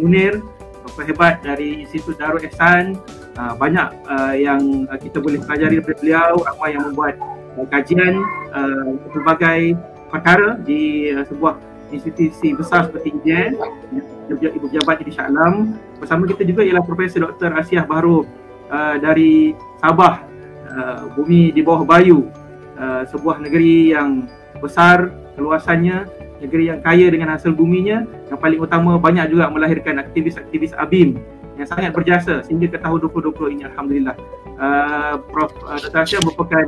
Munir, Dr. hebat dari Institut Darul Ihsan. Banyak yang kita boleh pelajari daripada beliau, ramai yang membuat kajian berbagai perkara di sebuah institusi besar seperti IJN, Ibu Pejabat di Shah Alam. Bersama kita juga ialah Profesor Dr. Asiah Bahrul dari Sabah, bumi di bawah Bayu, sebuah negeri yang besar luasannya, negeri yang kaya dengan hasil buminya, yang paling utama banyak juga melahirkan aktivis-aktivis ABIM yang sangat berjasa sehingga ke tahun 2020 ini, alhamdulillah. Prof. Dr. Asiah merupakan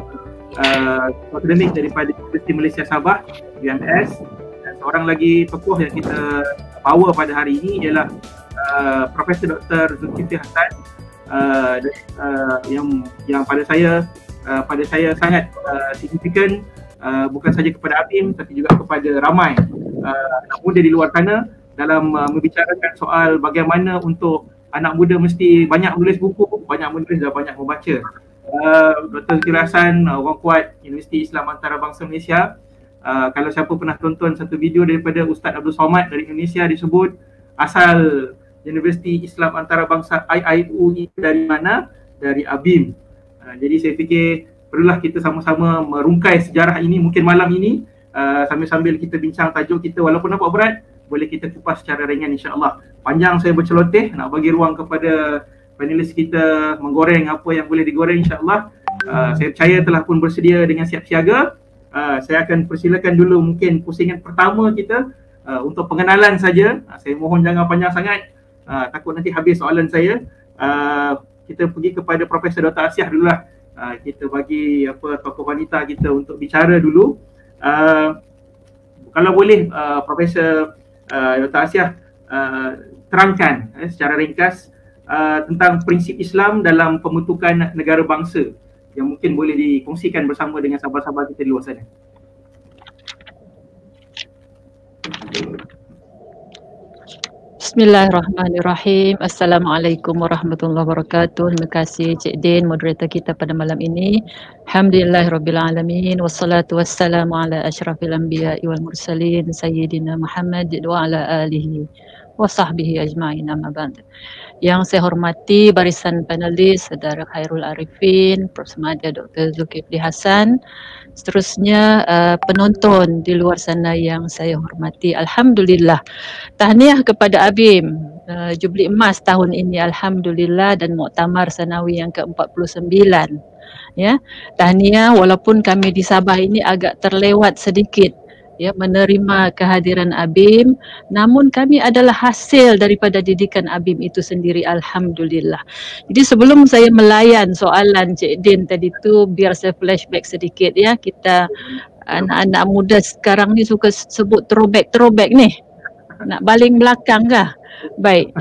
akademik daripada Universiti Malaysia Sabah, UMS. Dan seorang lagi tokoh yang kita bawa pada hari ini ialah Profesor Dr. Zulkifli Hasan, yang pada saya sangat signifikan, bukan saja kepada ABIM tapi juga kepada ramai anak muda di luar sana dalam membicarakan soal bagaimana untuk anak muda mesti banyak menulis buku, banyak menulis dan banyak membaca. Dr. Zulkifli Hasan, orang kuat Universiti Islam Antarabangsa Malaysia. Kalau siapa pernah tonton satu video daripada Ustaz Abdul Somad dari Indonesia, disebut asal Universiti Islam Antarabangsa IIU dari mana? Dari ABIM. Jadi saya fikir perlulah kita sama-sama merungkai sejarah ini, mungkin malam ini sambil-sambil kita bincang tajuk kita, walaupun nampak berat, boleh kita kupas secara ringan insya-Allah. Panjang saya berceloteh nak bagi ruang kepada panelis kita menggoreng apa yang boleh digoreng insya-Allah. Saya percaya telah pun bersedia dengan siap siaga. Saya akan persilakan dulu mungkin pusingan pertama kita untuk pengenalan saja. Saya mohon jangan panjang sangat, takut nanti habis soalan saya. Kita pergi kepada Profesor Dr. Asiah dululah. Kita bagi tokoh wanita kita untuk bicara dulu. Kalau boleh Profesor Dr. Asiah terangkan secara ringkas tentang prinsip Islam dalam pembentukan negara bangsa yang mungkin boleh dikongsikan bersama dengan sahabat-sahabat kita di luar sana. Bismillahirrahmanirrahim. Assalamualaikum warahmatullahi wabarakatuh. Terima kasih Cik Din, moderator kita pada malam ini. Alhamdulillahirrabbilalamin. Wassalatu wassalamu ala asyrafil anbiya'i wal mursalin Sayyidina Muhammad wa ala alihi wa sahbihi ajma'in, amma ba'd. Yang saya hormati barisan panelis, Saudara Khairul Arifin, Prof. Semadia Dr. Zulkifli Hasan, seterusnya penonton di luar sana yang saya hormati. Alhamdulillah, tahniah kepada ABIM, Jubli Emas tahun ini alhamdulillah, dan Muktamar Sanawi yang ke-49. Ya, tahniah walaupun kami di Sabah ini agak terlewat sedikit ya menerima kehadiran ABIM, namun kami adalah hasil daripada didikan ABIM itu sendiri, alhamdulillah. Jadi sebelum saya melayan soalan Cik Din tadi tu, biar saya flashback sedikit ya. Kita anak-anak muda sekarang ni suka sebut throwback ni. Nak baling belakang kah? Baik.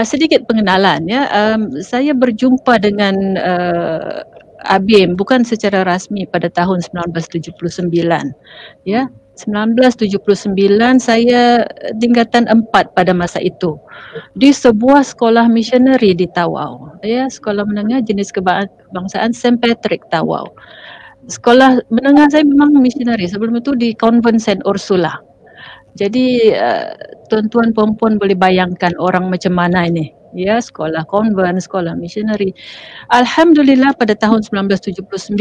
Sedikit pengenalan ya. Saya berjumpa dengan ABIM bukan secara rasmi pada tahun 1979 ya. 1979 saya tingkatan 4 pada masa itu di sebuah sekolah misioneri di Tawau ya, sekolah menengah jenis kebangsaan St. Patrick Tawau. Sekolah menengah saya memang misioneri, sebelum itu di Konvent St. Ursula. Jadi tuan-tuan perempuan boleh bayangkan orang macam mana ini ya, sekolah konvent, sekolah misioneri. Alhamdulillah pada tahun 1979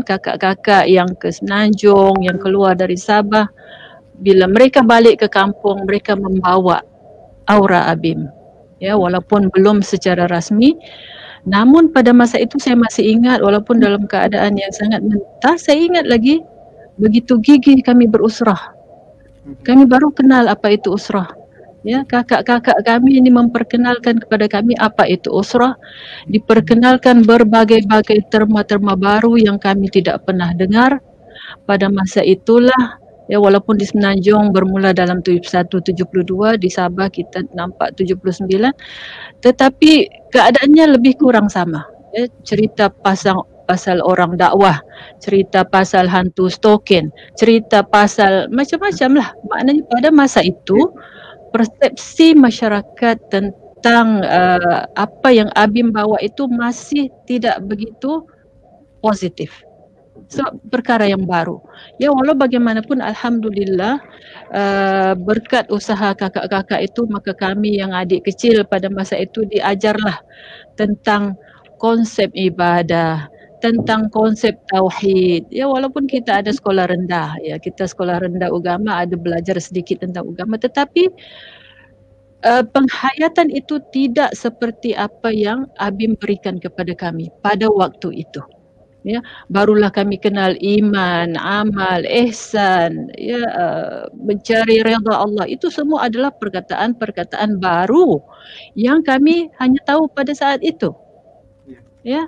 kakak-kakak yang ke Semenanjung, yang keluar dari Sabah, bila mereka balik ke kampung, mereka membawa aura ABIM ya, walaupun belum secara rasmi. Namun pada masa itu saya masih ingat, walaupun dalam keadaan yang sangat mentah, saya ingat lagi begitu gigih kami berusrah. Kami baru kenal apa itu usrah. Ya, kakak-kakak kami ini memperkenalkan kepada kami apa itu usrah, diperkenalkan berbagai-bagai terma-terma baru yang kami tidak pernah dengar pada masa itulah. Ya, walaupun di Semenanjung bermula dalam 71-72, di Sabah kita nampak 79, tetapi keadaannya lebih kurang sama. Ya, cerita pasal orang dakwah, cerita pasal hantu stokin, cerita pasal macam-macam lah. Maknanya pada masa itu persepsi masyarakat tentang apa yang ABIM bawa itu masih tidak begitu positif perkara yang baru. Ya, walau bagaimanapun alhamdulillah berkat usaha kakak-kakak itu, maka kami yang adik kecil pada masa itu diajarlah tentang konsep ibadah, tentang konsep tauhid. Ya, walaupun kita ada sekolah rendah, ya kita sekolah rendah agama, ada belajar sedikit tentang agama, tetapi penghayatan itu tidak seperti apa yang Abim berikan kepada kami pada waktu itu. Ya, barulah kami kenal iman, amal, ihsan, ya, mencari redha Allah. Itu semua adalah perkataan-perkataan baru yang kami hanya tahu pada saat itu. Ya,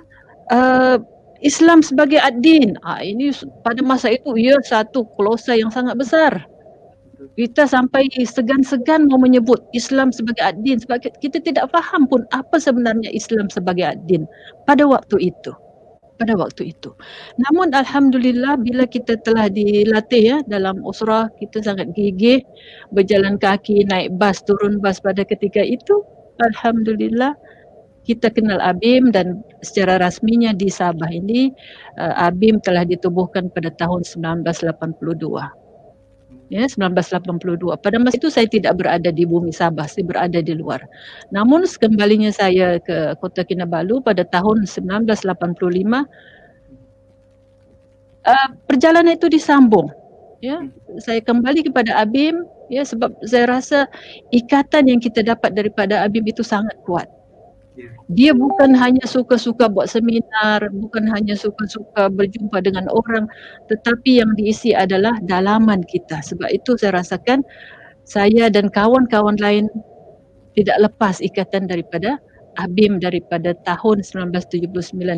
Islam sebagai ad-din, ini pada masa itu ia satu klausa yang sangat besar. Kita sampai segan-segan mau menyebut Islam sebagai ad-din sebab kita tidak faham pun apa sebenarnya Islam sebagai ad-din pada waktu itu. Namun alhamdulillah bila kita telah dilatih ya dalam usrah, kita sangat gigih berjalan kaki, naik bas, turun bas pada ketika itu. Alhamdulillah kita kenal Abim dan secara rasminya di Sabah ini Abim telah ditubuhkan pada tahun 1982. Ya, 1982. Pada masa itu saya tidak berada di bumi Sabah, saya berada di luar. Namun sekembalinya saya ke Kota Kinabalu pada tahun 1985, perjalanan itu disambung. Ya, saya kembali kepada Abim ya sebab saya rasa ikatan yang kita dapat daripada Abim itu sangat kuat. Dia bukan hanya suka-suka buat seminar, bukan hanya suka-suka berjumpa dengan orang, tetapi yang diisi adalah dalaman kita. Sebab itu saya rasakan saya dan kawan-kawan lain tidak lepas ikatan daripada Abim daripada tahun 1979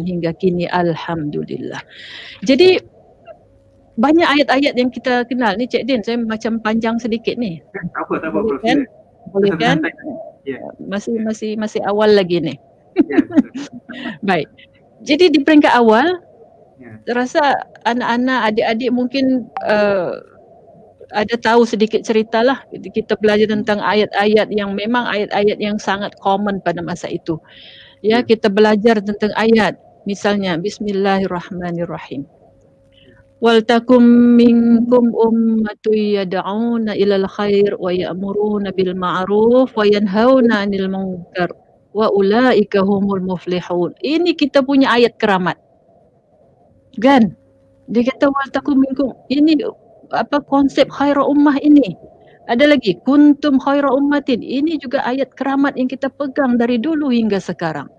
hingga kini, alhamdulillah. Jadi banyak ayat-ayat yang kita kenal ni Cik Din, saya macam panjang sedikit ni. Tak apa. Boleh kan? Masih awal lagi ni. Baik. Jadi di peringkat awal, rasa anak-anak, adik-adik mungkin ada tahu sedikit cerita lah. Kita belajar tentang ayat-ayat yang memang ayat-ayat yang sangat common pada masa itu. Ya, kita belajar tentang ayat. Misalnya, Bismillahirrahmanirrahim. Waltakum minkum ummatun yad'una ilal khair wa ya'muruna bil ma'ruf wa yanhauna 'anil munkar wa ulaika humul muflihun. Ini kita punya ayat keramat. Kan? Dia kata waltakum minkum. Ini apa konsep khairul ummah ini. Ada lagi kuntum khairul ummatin. Ini juga ayat keramat yang kita pegang dari dulu hingga sekarang.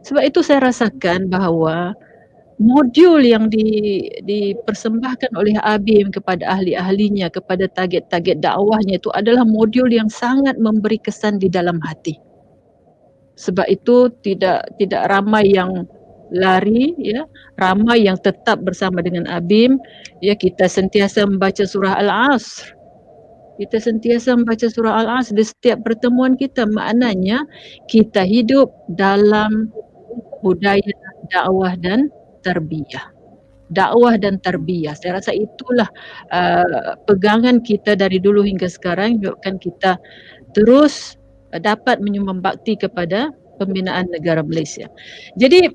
Sebab itu saya rasakan bahawa modul yang dipersembahkan oleh Abim kepada ahli-ahlinya, kepada target-target dakwahnya itu adalah modul yang sangat memberi kesan di dalam hati. Sebab itu tidak ramai yang lari, ya, ramai yang tetap bersama dengan Abim. Ya, kita sentiasa membaca surah Al-Asr. Kita sentiasa membaca surah Al-Asr di setiap pertemuan kita. Maknanya kita hidup dalam budaya dakwah dan tarbiyah. Dakwah dan tarbiyah. Saya rasa itulah pegangan kita dari dulu hingga sekarang, menyebabkan kita terus dapat menyumbang bakti kepada pembinaan negara Malaysia. Jadi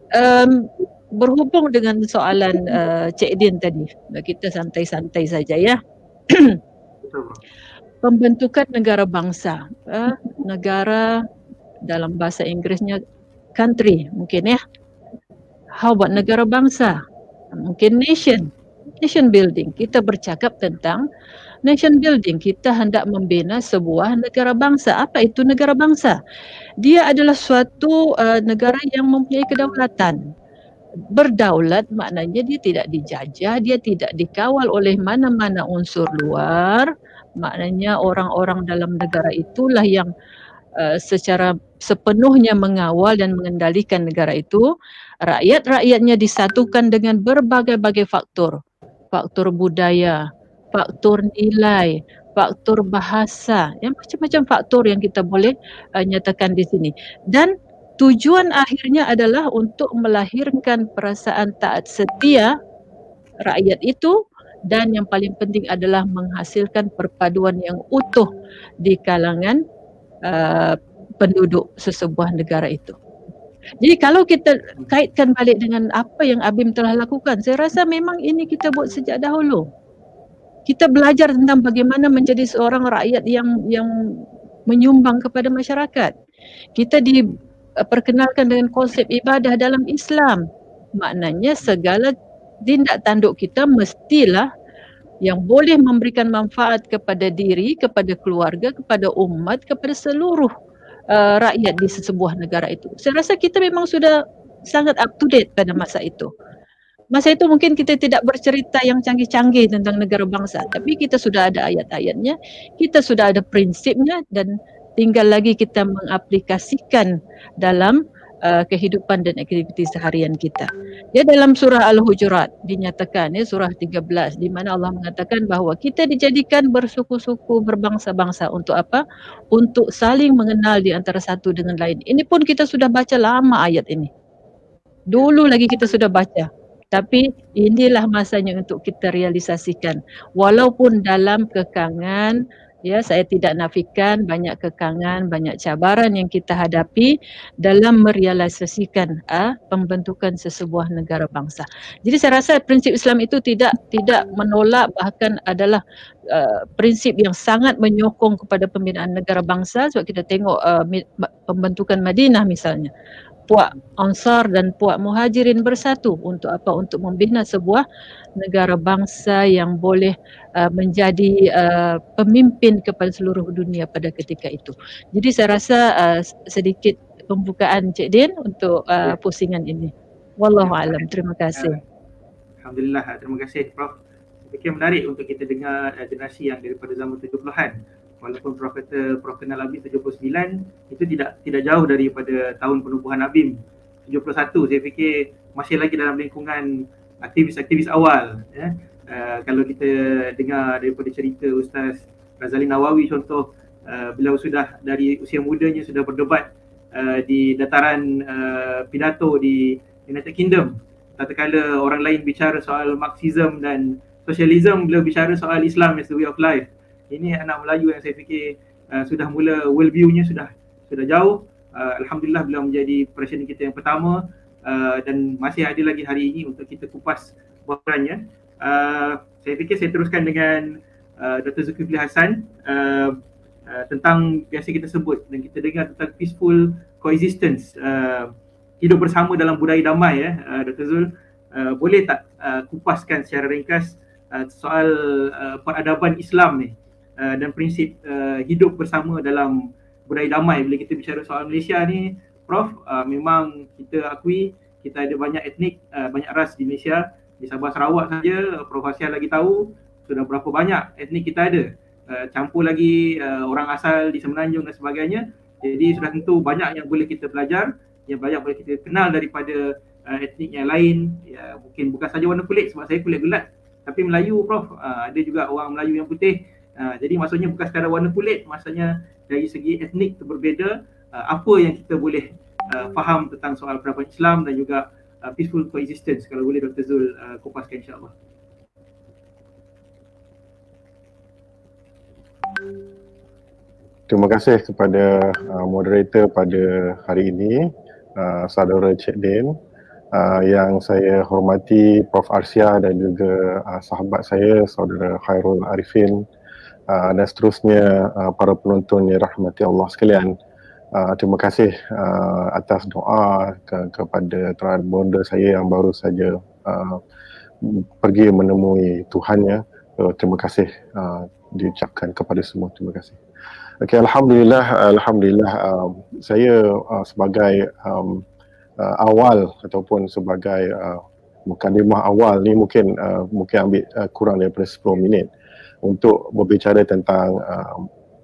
berhubung dengan soalan Cik Din tadi, kita santai-santai saja ya. Pembentukan negara bangsa, negara dalam bahasa Inggerisnya country mungkin ya. How about negara bangsa? Mungkin nation building. Kita bercakap tentang nation building. Kita hendak membina sebuah negara bangsa. Apa itu negara bangsa? Dia adalah suatu negara yang mempunyai kedaulatan. Berdaulat maknanya dia tidak dijajah, dia tidak dikawal oleh mana-mana unsur luar. Maknanya orang-orang dalam negara itulah yang secara sepenuhnya mengawal dan mengendalikan negara itu. Rakyat-rakyatnya disatukan dengan berbagai-bagai faktor. Faktor budaya, faktor nilai, faktor bahasa, yang macam-macam faktor yang kita boleh nyatakan di sini. Dan tujuan akhirnya adalah untuk melahirkan perasaan taat setia rakyat itu, dan yang paling penting adalah menghasilkan perpaduan yang utuh di kalangan penduduk sesebuah negara itu. Jadi kalau kita kaitkan balik dengan apa yang Abim telah lakukan, saya rasa memang ini kita buat sejak dahulu. Kita belajar tentang bagaimana menjadi seorang rakyat yang menyumbang kepada masyarakat. Kita diperkenalkan dengan konsep ibadah dalam Islam. Maknanya segala tindak tanduk kita mestilah yang boleh memberikan manfaat kepada diri, kepada keluarga, kepada umat, kepada seluruh rakyat di sebuah negara itu. Saya rasa kita memang sudah sangat up to date pada masa itu. Masa itu mungkin kita tidak bercerita yang canggih-canggih tentang negara bangsa, tapi kita sudah ada ayat-ayatnya, kita sudah ada prinsipnya, dan tinggal lagi kita mengaplikasikan dalam kehidupan dan aktiviti seharian kita. Ya, dalam surah Al-Hujurat dinyatakan, ya, surah 13, di mana Allah mengatakan bahawa kita dijadikan bersuku-suku, berbangsa-bangsa untuk apa? Untuk saling mengenal di antara satu dengan lain. Ini pun kita sudah baca lama ayat ini. Dulu lagi kita sudah baca. Tapi inilah masanya untuk kita realisasikan. Walaupun dalam kekangan, ya, saya tidak nafikan banyak kekangan, banyak cabaran yang kita hadapi dalam merealisasikan pembentukan sesebuah negara bangsa. Jadi saya rasa prinsip Islam itu tidak menolak, bahkan adalah prinsip yang sangat menyokong kepada pembinaan negara bangsa. Sebab kita tengok pembentukan Madinah misalnya. Puak Ansar dan Puak Muhajirin bersatu untuk apa? Untuk membina sebuah negara bangsa yang boleh menjadi pemimpin kepada seluruh dunia pada ketika itu. Jadi saya rasa sedikit pembukaan Cik Din untuk pusingan ini. Wallahu alam. Terima kasih. Alhamdulillah, terima kasih Prof. Saya fikir menarik untuk kita dengar generasi yang daripada zaman 70-an. Walaupun Prof kata Prof kenal Abim 79, itu tidak jauh daripada tahun penubuhan Abim 71. Saya fikir masih lagi dalam lingkungan aktivis-aktivis awal, ya. Kalau kita dengar daripada cerita Ustaz Razali Nawawi contoh, beliau sudah dari usia mudanya sudah berdebat di dataran pidato di United Kingdom. Tatkala orang lain bicara soal Marxism dan Socialism, beliau bicara soal Islam as the way of life. Ini anak Melayu yang saya fikir sudah mula world view-nya sudah jauh. Alhamdulillah beliau menjadi presiden kita yang pertama, dan masih ada lagi hari ini untuk kita kupas buatannya. Saya fikir saya teruskan dengan Dr. Zulkifli Hasan tentang biasa kita sebut dan kita dengar tentang peaceful coexistence, hidup bersama dalam budaya damai, ya. Dr. Zul, boleh tak kupaskan secara ringkas soal peradaban Islam ni dan prinsip hidup bersama dalam budaya damai. Bila kita bicara soal Malaysia ni, Prof, memang kita akui kita ada banyak etnik, banyak ras di Malaysia. Di Sabah Sarawak saja, Prof Hasyal lagi tahu sudah berapa banyak etnik kita ada. Campur lagi orang asal di Semenanjung dan sebagainya. Jadi sudah tentu banyak yang boleh kita belajar, yang banyak boleh kita kenal daripada etnik yang lain. Ya, mungkin bukan saja warna kulit, sebab saya kulit gelat. Tapi Melayu, Prof, ada juga orang Melayu yang putih. Jadi maksudnya bukan sekadar warna kulit, maksudnya dari segi etnik itu berbeza. Apa yang kita boleh faham tentang soal peradaban Islam dan juga peaceful coexistence, kalau boleh Dr. Zul kupaskan, insyaAllah. Terima kasih kepada moderator pada hari ini, saudara Cik Din, yang saya hormati Prof Arsia dan juga sahabat saya saudara Khairul Arifin, dan seterusnya para penonton yang rahmati Allah sekalian. Terima kasih atas doa kepada moderator saya yang baru saja pergi menemui Tuhannya. Terima kasih diucapkan kepada semua. Terima kasih. Okay, Alhamdulillah, saya sebagai awal ataupun sebagai mukadimah awal ni mungkin ambil kurang daripada 10 minit untuk berbicara tentang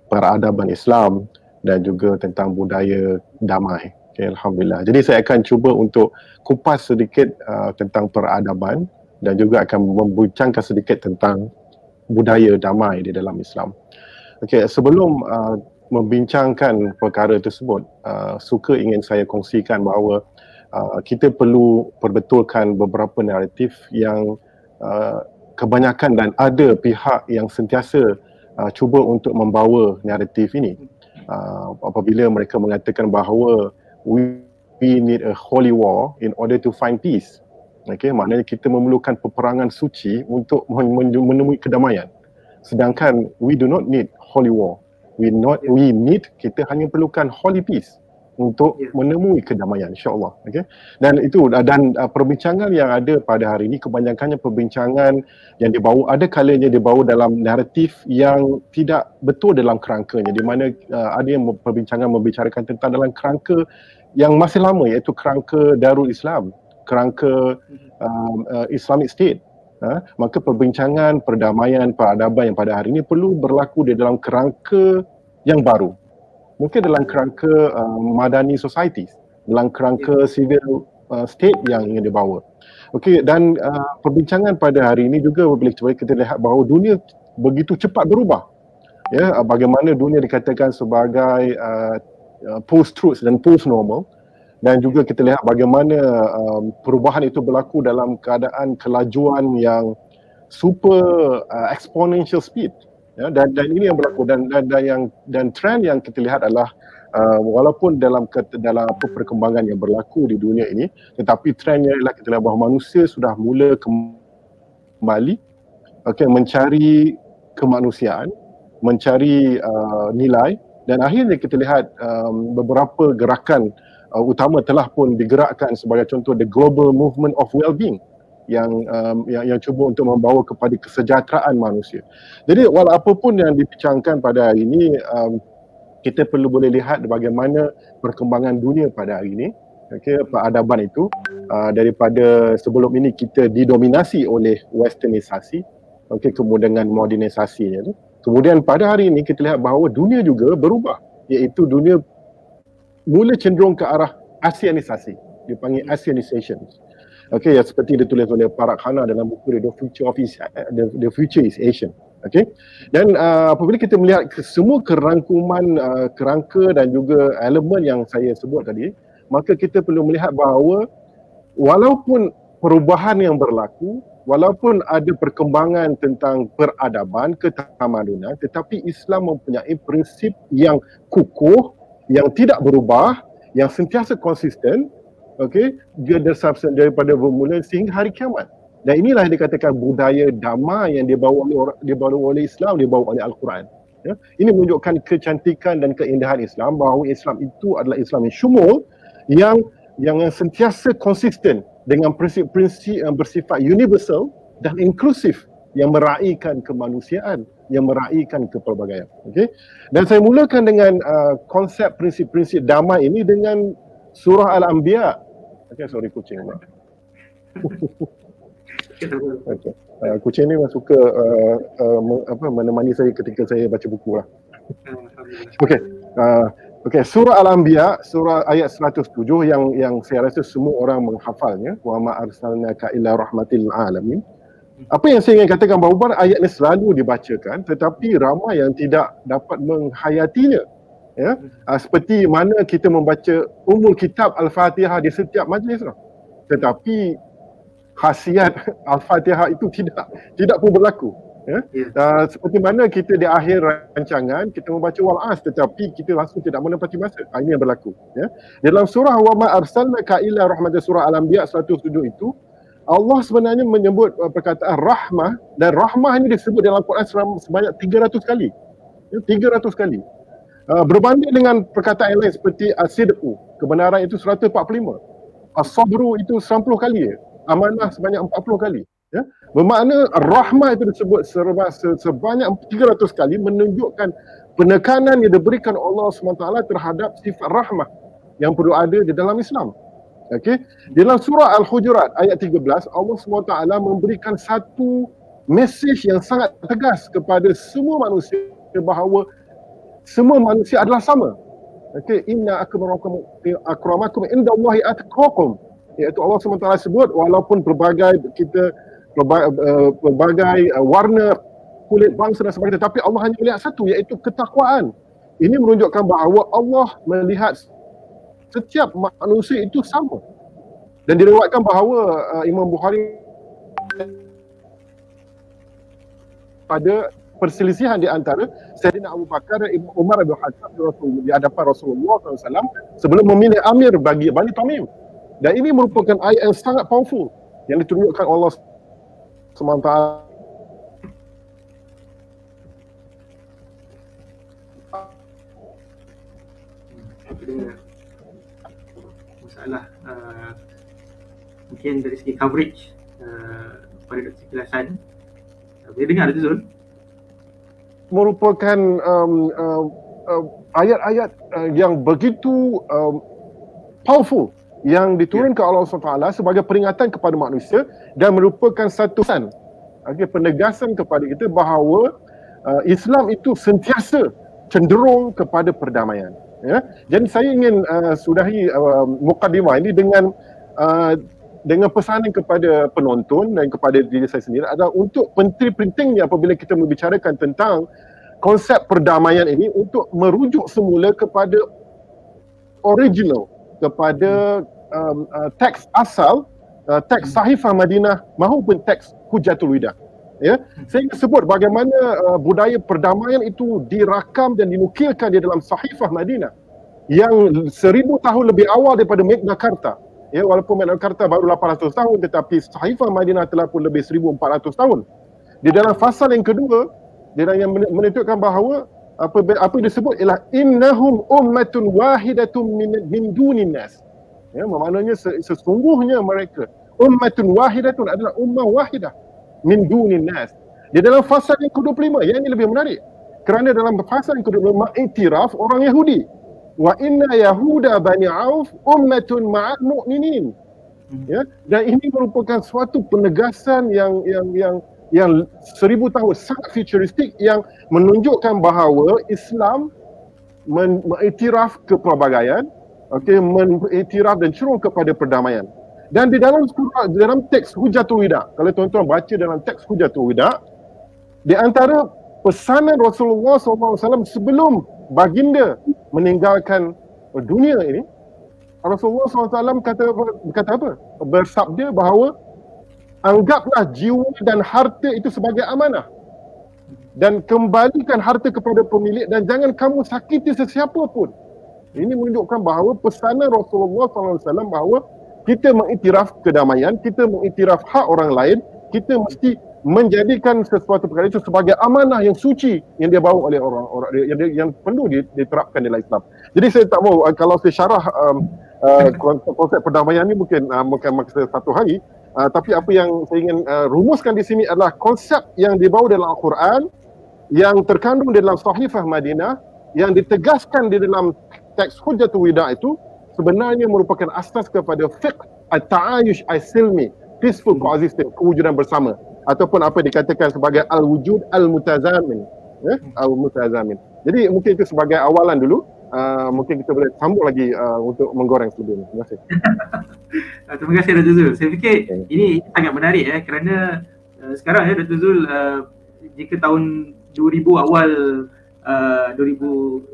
peradaban Islam dan juga tentang budaya damai. Okay, Alhamdulillah. Jadi saya akan cuba untuk kupas sedikit tentang peradaban dan juga akan membincangkan sedikit tentang budaya damai di dalam Islam. Okay, sebelum membincangkan perkara tersebut, suka ingin saya kongsikan bahawa kita perlu perbetulkan beberapa naratif yang kebanyakan dan ada pihak yang sentiasa cuba untuk membawa naratif ini. Apabila mereka mengatakan bahawa we we need a holy war in order to find peace. Okay, maknanya kita memerlukan peperangan suci untuk menemui kedamaian. Sedangkan we do not need holy war. Kita hanya perlukan holy peace untuk menemui kedamaian, insya-Allah. Okay? Dan itu perbincangan yang ada pada hari ini kebanyakannya perbincangan yang dibawa, ada kalanya dibawa dalam naratif yang tidak betul dalam kerangkanya, di mana ada yang perbincangan membicarakan tentang dalam kerangka yang masih lama, iaitu kerangka Darul Islam, kerangka Islamic State. Maka perbincangan perdamaian, peradaban yang pada hari ini perlu berlaku di dalam kerangka yang baru. Mungkin dalam kerangka madani society, dalam kerangka civil state yang ingin dibawa. Okey, dan perbincangan pada hari ini juga boleh kita lihat bahawa dunia begitu cepat berubah. Ya, bagaimana dunia dikatakan sebagai post-truth dan post-normal, dan juga kita lihat bagaimana perubahan itu berlaku dalam keadaan kelajuan yang super exponential speed. Ya, dan ini yang berlaku dan trend yang kita lihat adalah walaupun dalam perkembangan yang berlaku di dunia ini, tetapi trendnya ialah kita lihat bahawa manusia sudah mula kembali mencari kemanusiaan, mencari nilai, dan akhirnya kita lihat beberapa gerakan utama telah pun digerakkan, sebagai contoh the global movement of well-being yang cuba untuk membawa kepada kesejahteraan manusia. Jadi walaupun yang dibincangkan pada hari ini, kita perlu boleh lihat bagaimana perkembangan dunia pada hari ini. Peradaban itu daripada sebelum ini kita didominasi oleh westernisasi, kemudian dengan modernisasinya tu. Kemudian pada hari ini kita lihat bahawa dunia juga berubah, iaitu dunia mula cenderung ke arah Asianisasi, dipanggil Asianization. Okey, ya, seperti ditulis oleh Parag Khanna dalam buku The Future is Asian. Okey. Dan apabila kita melihat semua kerangkuman kerangka dan juga elemen yang saya sebut tadi, maka kita perlu melihat bahawa walaupun perubahan yang berlaku, walaupun ada perkembangan tentang peradaban, ketamadunan, tetapi Islam mempunyai prinsip yang kukuh, yang tidak berubah, yang sentiasa konsisten, dia daripada bermula sehingga hari kiamat. Dan inilah yang dikatakan budaya damai yang dibawa oleh Islam, dibawa oleh Al-Quran. Ya. Ini menunjukkan kecantikan dan keindahan Islam, bahawa Islam itu adalah Islam yang syumul, yang sentiasa konsisten dengan prinsip-prinsip yang bersifat universal dan inklusif, yang meraihkan kemanusiaan, yang meraihkan kepelbagaian. Okay? Dan saya mulakan dengan konsep prinsip-prinsip damai ini dengan surah Al-Anbiya. Sorry kucing. Okay. Kucing ni memang suka menemani saya ketika saya baca buku lah. Okey, surah Al-Anbiya, surah ayat 107 yang saya rasa semua orang menghafalnya, wa ma arsalnaka illa rahmatil alamin. Apa yang saya ingin katakan bahawa ayat ini selalu dibacakan, tetapi ramai yang tidak dapat menghayatinya. Ya, seperti mana kita membaca umul kitab Al-Fatihah di setiap majlis, tetapi khasiat Al-Fatihah itu tidak pun berlaku. Ya? Seperti mana kita di akhir rancangan kita membaca wal-as, tetapi kita langsung tidak menepati masa. Ini yang berlaku. Ya? Dalam surah wa ma arsalnaka illa rahmatan, surah Al-Anbiya 107 itu, Allah sebenarnya menyebut perkataan rahmah, dan rahmah ini disebut dalam Quran sebanyak 300 kali. Ya, 300 kali. Berbanding dengan perkataan yang lain seperti as-sidqu, kebenaran itu 145. As-sabru itu 90 kali. Amanah sebanyak 40 kali. Ya. Bermakna rahmah itu disebut sebanyak 300 kali, menunjukkan penekanan yang diberikan Allah SWT terhadap sifat rahmah yang perlu ada di dalam Islam. Okey, dalam surah Al-Hujurat ayat 13, Allah SWT memberikan satu mesej yang sangat tegas kepada semua manusia bahawa semua manusia adalah sama. Okey, inna akramakum indallahi atqakum. Iaitu Allah SWT sebut walaupun berbagai warna kulit bangsa dan sebagainya, tapi Allah hanya melihat satu, iaitu ketakwaan. Ini menunjukkan bahawa Allah melihat setiap manusia itu sama. Dan diriwayatkan bahawa Imam Bukhari pada perselisihan di antara Sayyidina Abu Bakar dan Umar bin Khattab di hadapan Rasulullah SAW sebelum memilih amir bagi Bani Tamim. Dan ini merupakan ayat yang sangat powerful yang ditunjukkan Allah SWT. Masalah mungkin dari segi coverage pada Dr. Kilasan. Boleh dengar Dr. Zul? Merupakan ayat-ayat yang begitu powerful yang diturunkan Allah SWT sebagai peringatan kepada manusia dan merupakan satu penegasan kepada kita bahawa Islam itu sentiasa cenderung kepada perdamaian. Ya. Jadi saya ingin sudahi mukadimah ini dengan pesanan kepada penonton dan kepada diri saya sendiri adalah untuk penting-pentingnya apabila kita membicarakan tentang konsep perdamaian ini untuk merujuk semula kepada original, kepada teks asal, teks Sahifah Madinah maupun teks Hujatul Wida. Ya, saya ingin sebut bagaimana budaya perdamaian itu dirakam dan dinukilkan di dalam Sahifah Madinah yang 1000 tahun lebih awal daripada Magna Carta. Ya, walaupun Magna Carta baru 800 tahun tetapi Sahifah Madinah telah pun lebih 1400 tahun. Di dalam fasal yang kedua, dia yang menunjukkan bahawa apa disebut ialah innahum ummatun wahidatun min dunin nas. Ya, maknanya sesungguhnya mereka ummatun wahidatun adalah ummah wahidah min dunin nas. Di dalam fasal yang ke-25, yang ini lebih menarik. Kerana dalam fasal yang ke-25 mengiktiraf orang Yahudi. Wa inna yahuda bani Auf ummatun ma'al mu'minin. Ya, dan ini merupakan suatu penegasan yang 1000 tahun sangat futuristik yang menunjukkan bahawa Islam mengiktiraf kepelbagaian, mengiktiraf dan cenderung kepada perdamaian. Dan di dalam teks Hujatul Wida, kalau tuan-tuan baca dalam teks Hujatul Wida, di antara pesanan Rasulullah SAW sebelum baginda meninggalkan dunia ini, Rasulullah SAW kata apa? Bersabda bahawa anggaplah jiwa dan harta itu sebagai amanah dan kembalikan harta kepada pemilik dan jangan kamu sakiti sesiapa pun. Ini menunjukkan bahawa pesanan Rasulullah SAW bahawa kita mengiktiraf kedamaian, kita mengiktiraf hak orang lain, kita mesti menjadikan sesuatu perkara itu sebagai amanah yang suci yang dia bawa oleh orang-orang yang perlu diterapkan dalam Islam. Jadi saya tak mahu kalau saya syarah konsep perdamaian ini mungkin masa satu hari, tapi apa yang saya ingin rumuskan di sini adalah konsep yang dibawa dalam Al-Quran, yang terkandung di dalam Sahifah Madinah, yang ditegaskan di dalam teks Hujatul Wida itu sebenarnya merupakan asas kepada fiqh at-ta'ayush as-silmi, peaceful coexistence, kewujudan bersama, ataupun apa dikatakan sebagai al-wujud al-mutazamin, al-mutazamin. Jadi mungkin itu sebagai awalan dulu. Mungkin kita boleh sambung lagi untuk menggoreng sebelum ini. Terima kasih. Terima kasih Dr. Zul. Saya fikir ini sangat menarik kerana sekarang Dr. Zul, jika tahun 2000 awal 2001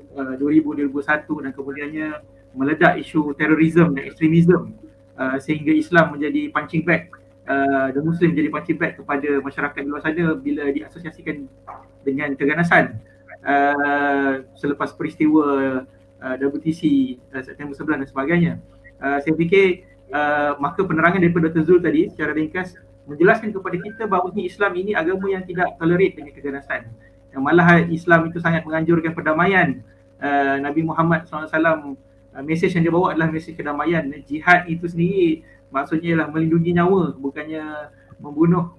dan kemudiannya meledak isu terorisme dan ekstremisme sehingga Islam menjadi punching bag dan Muslim menjadi punching bag kepada masyarakat di luar sana bila diasosiasikan dengan keganasan selepas peristiwa WTC September 11 dan sebagainya. Saya fikir maka penerangan daripada Dr. Zul tadi secara ringkas menjelaskan kepada kita bahawa Islam ini agama yang tidak tolerate dengan keganasan. Yang malah Islam itu sangat menganjurkan perdamaian. Nabi Muhammad SAW, mesej yang dia bawa adalah mesej kedamaian. Jihad itu sendiri maksudnya ialah melindungi nyawa, bukannya membunuh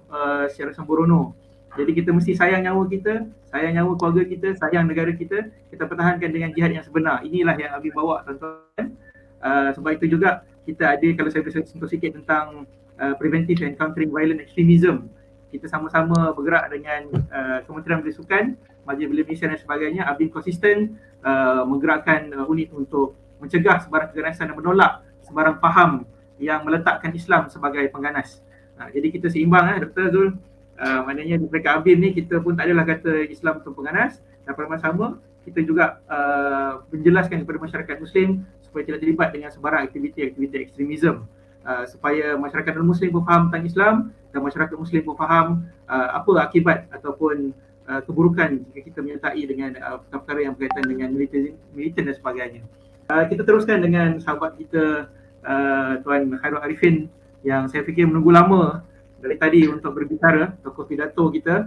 secara sembrono. Jadi kita mesti sayang nyawa kita, sayang nyawa keluarga kita, sayang negara kita pertahankan dengan jihad yang sebenar. Inilah yang Abi bawa, tuan-tuan. Sebab itu juga kita ada, kalau saya bisa sentuh sikit tentang preventive and countering violent extremism. Kita sama-sama bergerak dengan Kementerian Bersukan, Majlis Belia Malaysia dan sebagainya. Abi konsisten menggerakkan unit untuk mencegah sebarang keganasan dan menolak sebarang faham yang meletakkan Islam sebagai pengganas. Jadi kita seimbang Dr. Zul. Maknanya di peringkat ABIM ni kita pun tak adalah kata Islam itu pengganas, dan pada masa sama kita juga menjelaskan kepada masyarakat Muslim supaya tidak terlibat dengan sebarang aktiviti-aktiviti ekstremisme, supaya masyarakat non-Muslim pun faham tentang Islam dan masyarakat Muslim pun faham apa akibat ataupun keburukan jika kita menyertai dengan perkara-perkara yang berkaitan dengan militan dan sebagainya. Kita teruskan dengan sahabat kita Tuan Khairul Arifin yang saya fikir menunggu lama dari tadi untuk berbicara, tokoh pidato kita.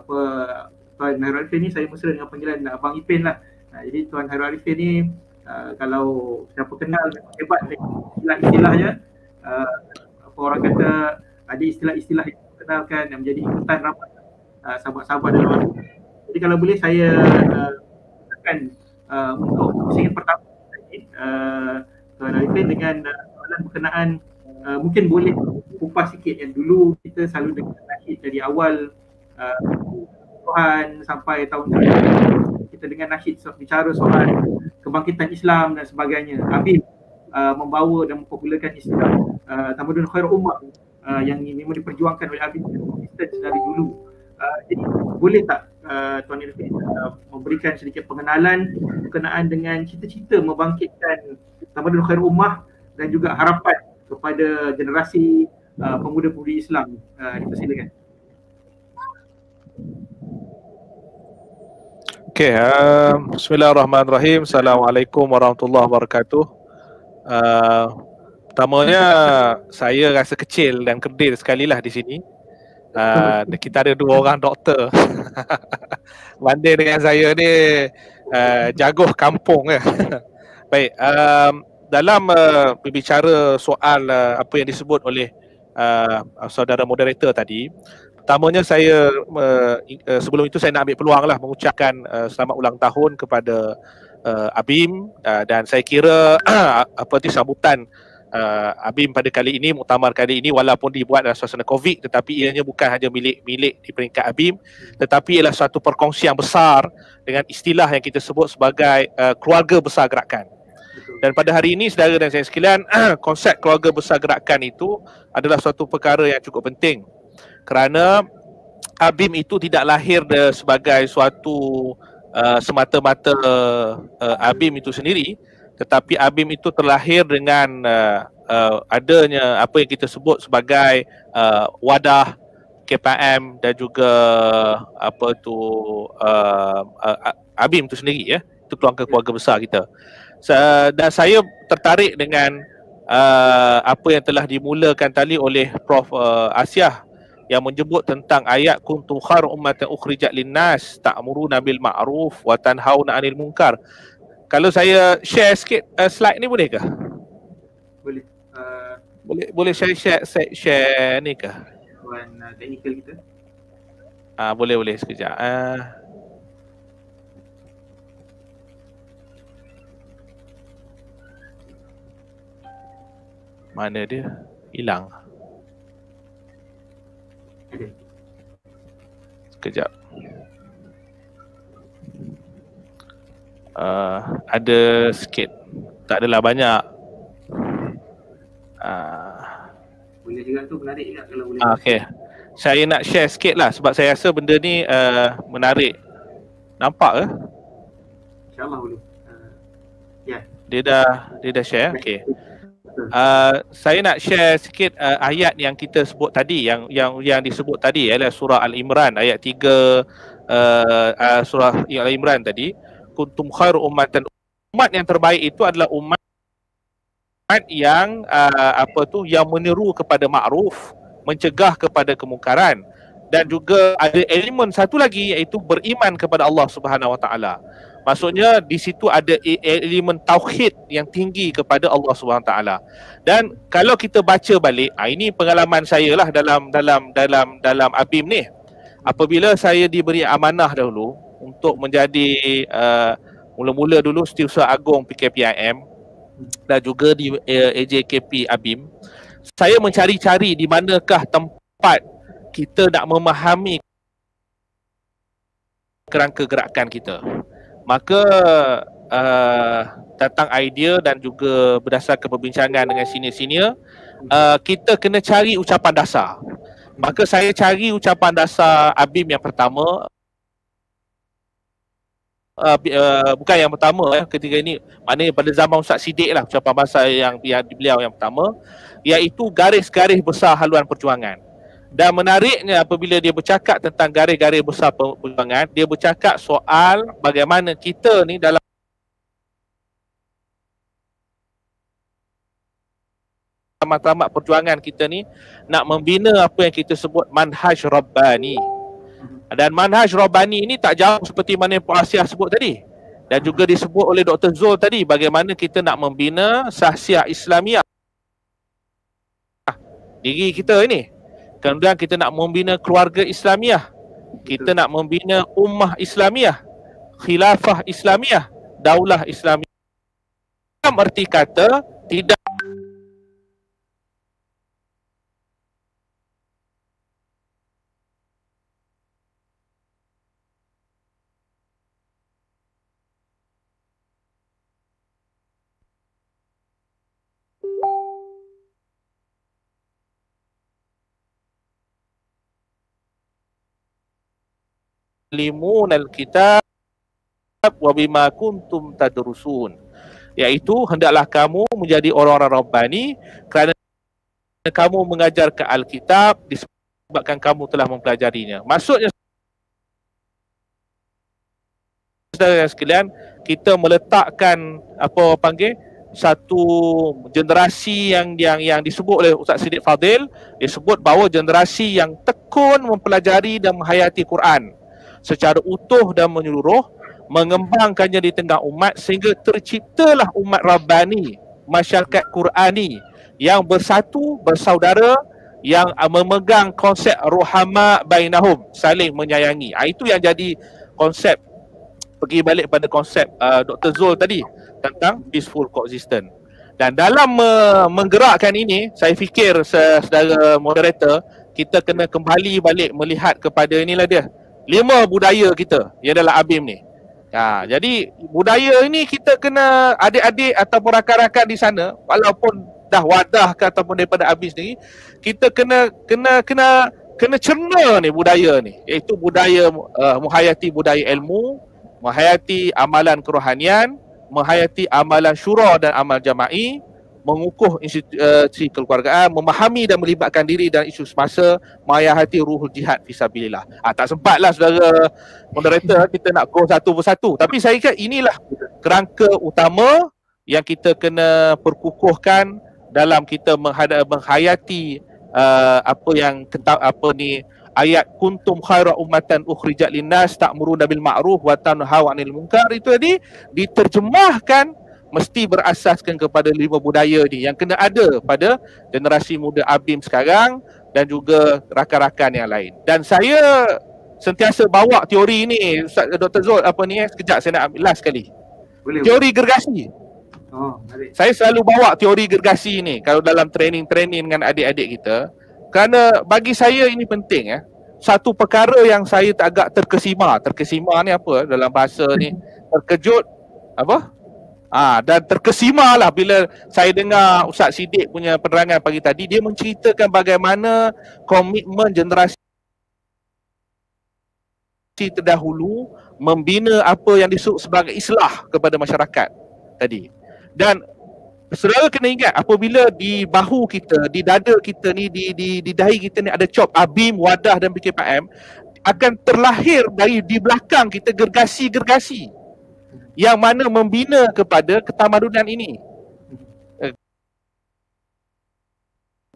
Tuan Khairul Arifin ni saya mesra dengan panggilan Abang Ipin lah. Jadi Tuan Khairul Arifin ni kalau siapa kenal hebat istilah-istilahnya, apa orang kata ada istilah-istilah yang dikenalkan yang menjadi ikutan ramai sahabat-sahabat dalam. Jadi kalau boleh saya akan untuk pusingan pertama Tuan Arifin dengan soalan berkenaan mungkin boleh kupas sikit yang dulu kita selalu dengar nasyid dari awal Tuhan sampai tahun kita dengar nasyid bicara soal kebangkitan Islam dan sebagainya. Habib membawa dan mempopularkan Islam, Tamadun Khairul Ummah yang memang diperjuangkan oleh Habib dari dulu. Jadi boleh tak Tuan Arifin memberikan sedikit pengenalan berkenaan dengan cita-cita membangkitkan Tamadun Khairul Ummah dan juga harapan kepada generasi pemuda-pemudi Islam. Dipersilakan. Okey, bismillahirrahmanirrahim. Assalamualaikum warahmatullahi wabarakatuh. Pertamanya saya rasa kecil dan kerdil sekali lah di sini. Kita ada 2 orang doktor. Banding dengan saya ni jagoh kampung ya. Baik, dalam berbicara soal apa yang disebut oleh saudara moderator tadi, pertamanya saya sebelum itu saya nak ambil peluang lah mengucapkan selamat ulang tahun kepada Abim, dan saya kira apa tu sambutan Abim pada kali ini, muktamar kali ini, walaupun dibuat dalam suasana Covid, tetapi ianya bukan hanya milik di peringkat Abim, tetapi ialah suatu perkongsian besar dengan istilah yang kita sebut sebagai keluarga besar gerakan. Dan pada hari ini, saudara dan saya sekalian, konsep keluarga besar gerakan itu adalah suatu perkara yang cukup penting, kerana Abim itu tidak lahir sebagai suatu semata-mata Abim itu sendiri, tetapi Abim itu terlahir dengan adanya apa yang kita sebut sebagai wadah KPM dan juga apa tu Abim itu sendiri ya. Itu keluarga besar kita. Dan saya tertarik dengan apa yang telah dimulakan tadi oleh Prof Asyah yang menyebut tentang ayat kuntum khairu ummatan ukhrijat linnas ta'muruna bil ma'ruf wa tanhauna 'anil munkar. Kalau saya share sikit slide ni boleh ke? Boleh. Boleh saya share ni ke? Tuan teknikal kita. Boleh sekejap. Mana dia? Hilang. Sekejap. Ada sikit. Tak adalah banyak. Boleh juga tu, menarik juga kalau boleh. Okay. Saya nak share sikit lah sebab saya rasa benda ni menarik. Nampak ke? InsyaAllah boleh. Ya. Dia dah share. Okay. Saya nak share sikit ayat yang kita sebut tadi, yang disebut tadi ialah surah Al-Imran ayat 3, surah Al-Imran tadi, kuntum khairu ummatan. Umat yang terbaik itu adalah umat yang yang menyeru kepada ma'ruf, mencegah kepada kemungkaran, dan juga ada elemen satu lagi iaitu beriman kepada Allah Subhanahu Wa Taala. Maksudnya di situ ada elemen tauhid yang tinggi kepada Allah Subhanahu Wa Taala. Dan kalau kita baca balik, ini pengalaman saya lah dalam Abim ni. Apabila saya diberi amanah dahulu untuk menjadi mula-mula dulu Setiausaha Agung PKPIM dan juga di AJKP Abim, saya mencari-cari di manakah tempat kita nak memahami kerangka gerakan kita. Maka datang idea dan juga berdasarkan perbincangan dengan senior-senior, kita kena cari ucapan dasar. Maka saya cari ucapan dasar Abim yang pertama, bukan yang pertama ketika ini, maknanya pada zaman Ustaz Siddiq lah, ucapan bahasa yang beliau yang pertama, iaitu garis-garis besar haluan perjuangan. Dan menariknya apabila dia bercakap tentang garis-garis besar perjuangan, dia bercakap soal bagaimana kita ni dalam matlamat perjuangan kita ni nak membina apa yang kita sebut manhaj Rabbani. Dan manhaj Rabbani ini tak jauh seperti mana yang Puan Arsyah sebut tadi. Dan juga disebut oleh Dr. Zul tadi, bagaimana kita nak membina sahsiah Islamiah diri kita ini. Kemudian kita nak membina keluarga Islamiah. Kita nak membina ummah Islamiah, khilafah Islamiah, daulah Islamiah. Dalam erti kata, tidak limunal kitab wa bima kuntum tadrusun, iaitu hendaklah kamu menjadi orang-orang Rabbani kerana kamu mengajar ke Alkitab disebabkan kamu telah mempelajarinya. Maksudnya, saudara sekalian, kita meletakkan apa panggil satu generasi yang disebut oleh Ustaz Siddiq Fadil, disebut bahawa generasi yang tekun mempelajari dan menghayati Quran secara utuh dan menyeluruh, mengembangkannya di tengah umat sehingga terciptalah umat Rabbani, masyarakat Qurani yang bersatu, bersaudara, yang memegang konsep ruhama bainahum, saling menyayangi. Itu yang jadi konsep, pergi balik pada konsep Dr. Zul tadi tentang peaceful coexistence. Dan dalam menggerakkan ini, saya fikir saudara moderator, kita kena kembali balik melihat kepada inilah dia, 5 budaya kita yang dalam ABIM ni. Jadi budaya ini kita kena, adik-adik ataupun rakan-rakan di sana, walaupun dah wadah ke ataupun daripada ABIM sendiri, kita kena cerna ni budaya ni, iaitu budaya menghayati budaya ilmu, menghayati amalan kerohanian, menghayati amalan syura dan amal jama'i, mengukuh institusi kekeluargaan, memahami dan melibatkan diri dalam isu semasa, menghayati ruhul jihad fisabilillah. Tak sempatlah saudara moderator kita nak go satu persatu, tapi saya kira inilah kerangka utama yang kita kena perkukuhkan dalam kita menghayati ayat kuntum khaira ummatan ukhrijat linnas ta'muruna bil ma'ruf wa tanhauna 'anil munkar. Itu tadi diterjemahkan mesti berasaskan kepada 5 budaya ni yang kena ada pada generasi muda ABIM sekarang dan juga rakan-rakan yang lain. Dan saya sentiasa bawa teori ni, Ustaz Dr. Zul, sekejap saya nak ambil last sekali. Boleh, teori gergasi. Saya selalu bawa teori gergasi ni kalau dalam training dengan adik-adik kita, kerana bagi saya ini penting ya. Satu perkara yang saya agak terkesima ni apa dalam bahasa ni, terkejut dan terkesima lah bila saya dengar Ustaz Siddiq punya penerangan pagi tadi. Dia menceritakan bagaimana komitmen generasi terdahulu membina apa yang disebut sebagai islah kepada masyarakat tadi. Dan saudara kena ingat, apabila di bahu kita, di dada kita ni, di dahi kita ni ada cop ABIM, Wadah dan PKPM, akan terlahir dari di belakang kita gergasi-gergasi yang mana membina kepada ketamadunan ini.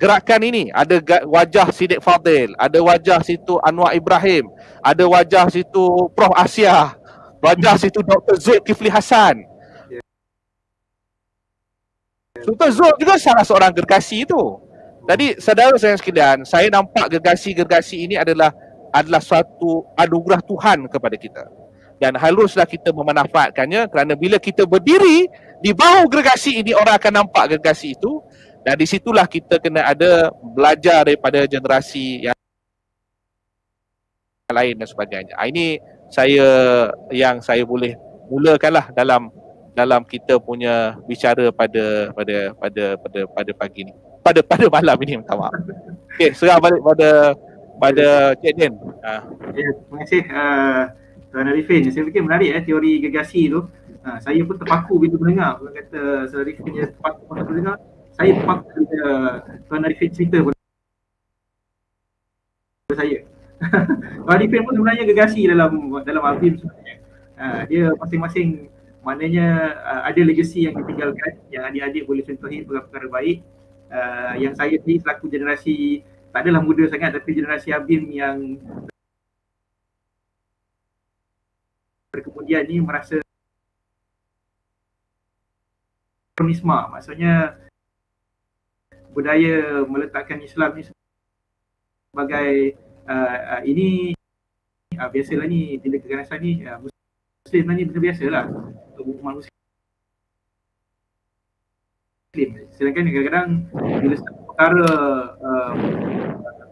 Gerakan ini ada wajah Siddiq Fadil, ada wajah situ Anwar Ibrahim, ada wajah situ Prof Arsyah, wajah situ Dr. Zulkifli Hasan. Dr. Zul juga salah seorang gergasi itu. Jadi saudara saya sekalian, saya nampak gergasi-gergasi ini adalah suatu anugerah Tuhan kepada kita. Dan haruslah kita memanfaatkannya, kerana bila kita berdiri di bawah gergasi ini, orang akan nampak gergasi itu. Dan di situlah kita kena ada belajar daripada generasi yang lain dan sebagainya. Ini yang saya boleh mulakanlah dalam kita punya bicara pada pagi ni. Pada malam ini, minta maaf. Okey, serah balik pada Cik Din. Terima kasih Tuan Arifin. Saya fikir menarik teori gergasi tu. Saya pun terpaku bila mendengar. Orang kata Tuan Arifin dia terpaku bila mendengar. Saya terpaku bila Tuan Arifin cerita pun. saya. Arifin pun sebenarnya gegasi dalam ABIM sebenarnya. Dia masing-masing maknanya ada legasi yang ditinggalkan, yang adik-adik boleh contohi perkara-perkara baik. Yang saya ni selaku generasi, tak adalah muda sangat tapi generasi ABIM yang kemudian ni merasa kronisma, maksudnya budaya meletakkan Islam ni sebagai ini biasalah ni, bila keganasan ni Muslim lah ni benda biasalah untuk umat Muslim. Sedangkan kadang-kadang bila satu perkara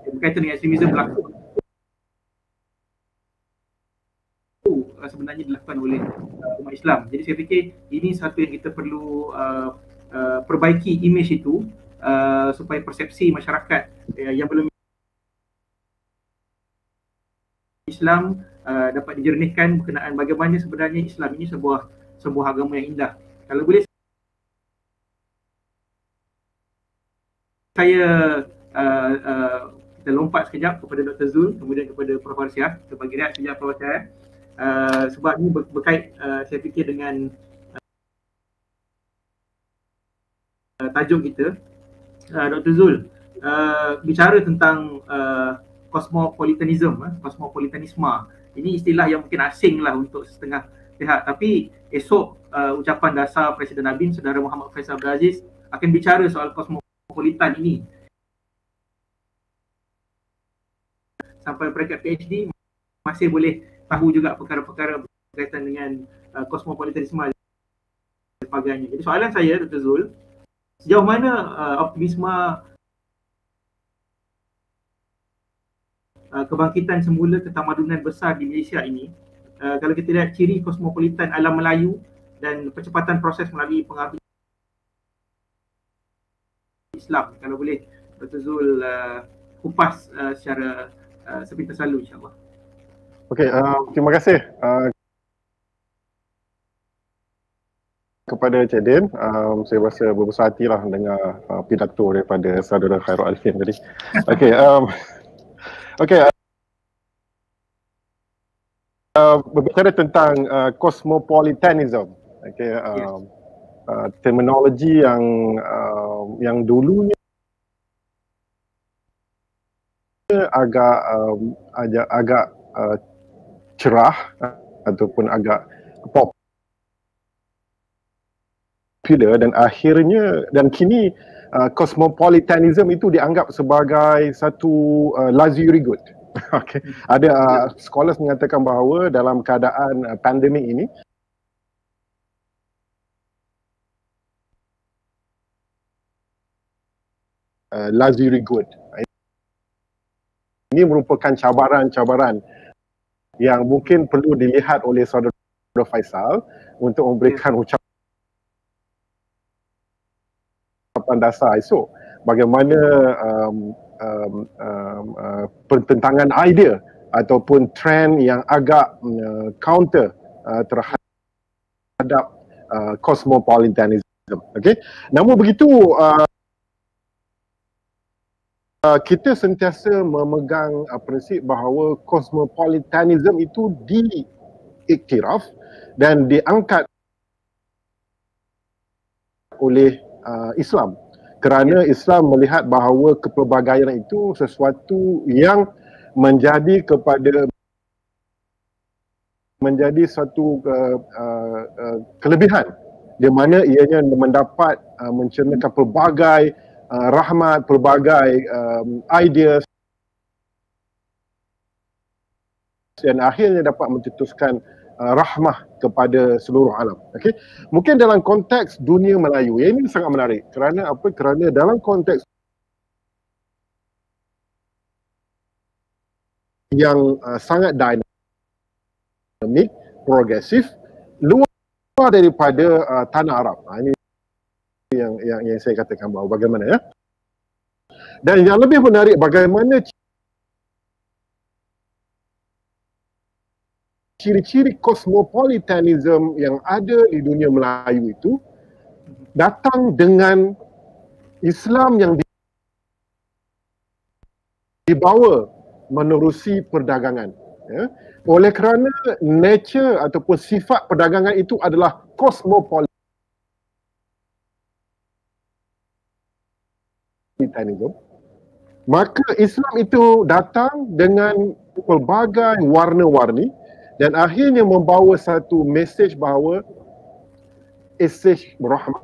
berkaitan dengan ekstremisme berlaku, sebenarnya dilakukan oleh umat Islam. Jadi saya fikir ini satu yang kita perlu perbaiki imej itu supaya persepsi masyarakat yang belum Islam dapat dijernihkan berkenaan bagaimana sebenarnya Islam ini sebuah agama yang indah. Kalau boleh saya kita lompat sekejap kepada Dr. Zul, kemudian kepada Prof. Arsyah. Kita bagi rehat sekejap Prof. Arsyah. Sebab ini berkait saya fikir dengan tajuk kita. Dr. Zul bicara tentang kosmopolitanisme. Ini istilah yang mungkin asing lah untuk setengah pihak, tapi esok ucapan dasar Presiden ABIM Saudara Muhammad Faisal Abdul Aziz akan bicara soal kosmopolitan ini. Sampai peringkat PhD masih boleh tahu juga perkara-perkara berkaitan dengan kosmopolitanisme dan sebagainya. Jadi soalan saya, Dr. Zul, sejauh mana optimisme kebangkitan semula ketamadunan besar di Malaysia ini, kalau kita lihat ciri kosmopolitan alam Melayu dan percepatan proses melalui pengaruh Islam, kalau boleh Dr. Zul kupas secara sepintas lalu, insyaAllah. Okey, terima kasih kepada Cik Din. Saya rasa berbesar hatilah dengar pidato daripada saudara Khairul Alfin tadi. Okey, berbicara tentang cosmopolitanism. Okey, terminologi yang dulunya agak cerah ataupun agak popular, dan akhirnya dan kini cosmopolitanism itu dianggap sebagai satu luxury good. Okay. Ada scholars mengatakan bahawa dalam keadaan pandemik ini luxury good. Ini merupakan cabaran-cabaran yang mungkin perlu dilihat oleh saudara Faisal untuk memberikan ucapan dasar esok. Bagaimana pertentangan idea ataupun trend yang agak counter terhadap cosmopolitanism. Okay? Namun begitu, kita sentiasa memegang prinsip bahawa cosmopolitanism itu diiktiraf dan diangkat oleh Islam, kerana Islam melihat bahawa kepelbagaian itu sesuatu yang menjadi satu kelebihan, di mana ianya mendapat mencernakan pelbagai rahmat, pelbagai ideas, dan akhirnya dapat mencetuskan rahmah kepada seluruh alam. Okey, mungkin dalam konteks dunia Melayu ini sangat menarik. Kerana apa? Kerana dalam konteks yang sangat dinamik, progresif, luar daripada tanah Arab. Ini yang saya katakan bahawa bagaimana ya. Dan yang lebih menarik, bagaimana ciri-ciri cosmopolitanism yang ada di dunia Melayu itu datang dengan Islam yang dibawa menerusi perdagangan. Ya. Oleh kerana nature ataupun sifat perdagangan itu adalah cosmopolitanism, maka Islam itu datang dengan pelbagai warna-warni dan akhirnya membawa satu mesej bahawa mesej rahmah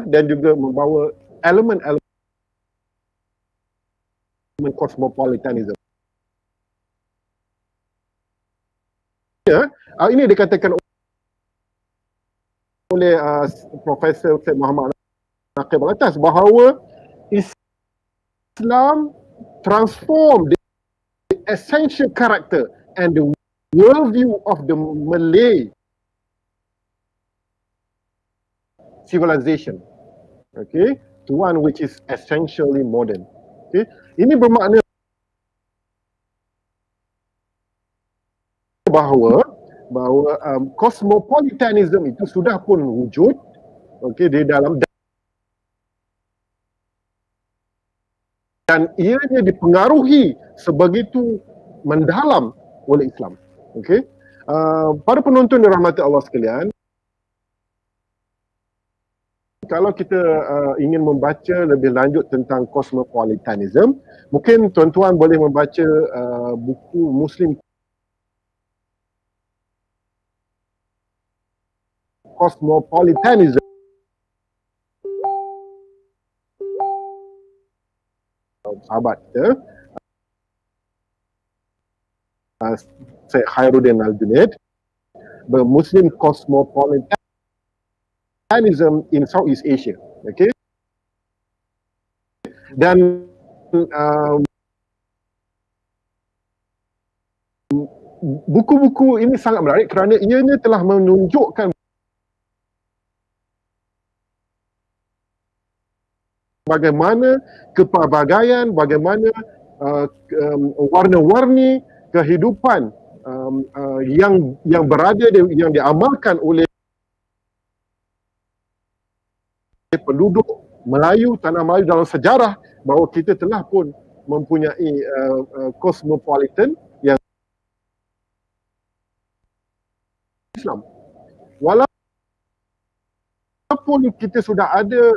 dan juga membawa elemen-elemen cosmopolitanism. Ya, ini dikatakan oleh Profesor Syed Muhammad Naqib Al-Atas bahawa Islam transform the essential character and the worldview of the Malay civilization, okay, to one which is essentially modern. Okay, ini bermakna bahawa cosmopolitanism itu sudah pun wujud, okay, di dalam, dan ianya dipengaruhi sebegitu mendalam oleh Islam. Okay, para penonton dirahmati Allah sekalian, kalau kita ingin membaca lebih lanjut tentang cosmopolitanism, mungkin tuan-tuan boleh membaca buku Muslim Cosmopolitanism, sahabat kita Syed Khairuddin Al-Junaid, The Muslim Cosmopolitanism in Southeast Asia. Okay, dan buku-buku ini sangat menarik kerana ianya telah menunjukkan bagaimana kepelbagaian, bagaimana warna-warni kehidupan yang berada, yang diamalkan oleh penduduk Melayu, tanah Melayu dalam sejarah, bahawa kita telah pun mempunyai cosmopolitan yang Islam. Walaupun kita sudah ada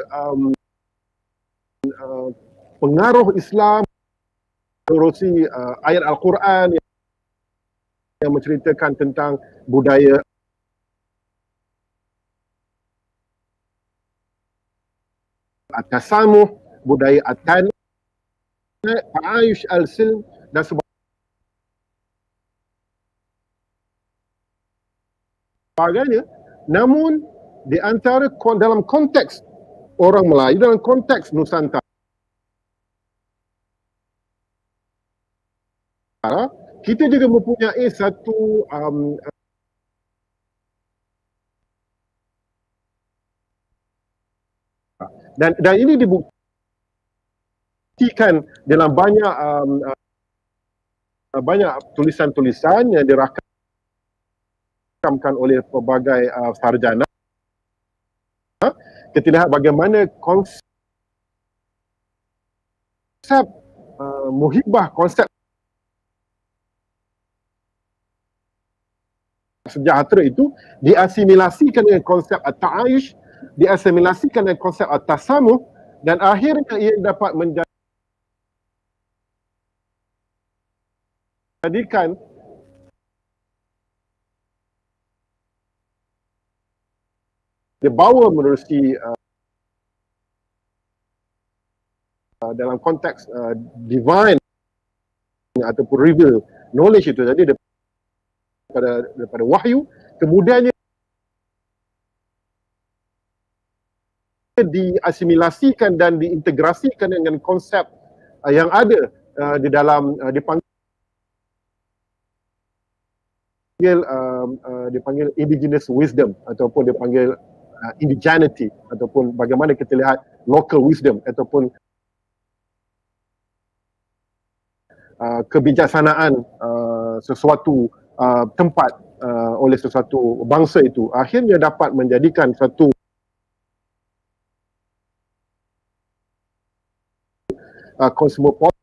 pengaruh Islam menerusi ayat Al-Quran yang menceritakan tentang budaya At-Tasamuh, budaya At-Tanah, Ta'ayush Al-Silm dan sebagainya. Namun di antara dalam konteks orang Melayu, dalam konteks Nusantara, kita juga mempunyai satu dan ini dibuktikan dalam banyak tulisan-tulisan yang dirakamkan oleh pelbagai sarjana. Kita lihat bagaimana konsep muhibah, konsep sejahtera itu diasimilasikan dengan konsep at-ta'ayush, diasimilasikan dengan konsep at-tasamuh, dan akhirnya ia dapat menjadikan dibawa menerusi dalam konteks divine ataupun reveal knowledge itu, jadi daripada wahyu, kemudiannya diasimilasikan dan diintegrasikan dengan konsep yang ada di dalam dipanggil indigenous wisdom ataupun dipanggil indigeneity, ataupun bagaimana kita lihat local wisdom ataupun kebijaksanaan sesuatu tempat oleh sesuatu bangsa itu akhirnya dapat menjadikan satu cosmopolitan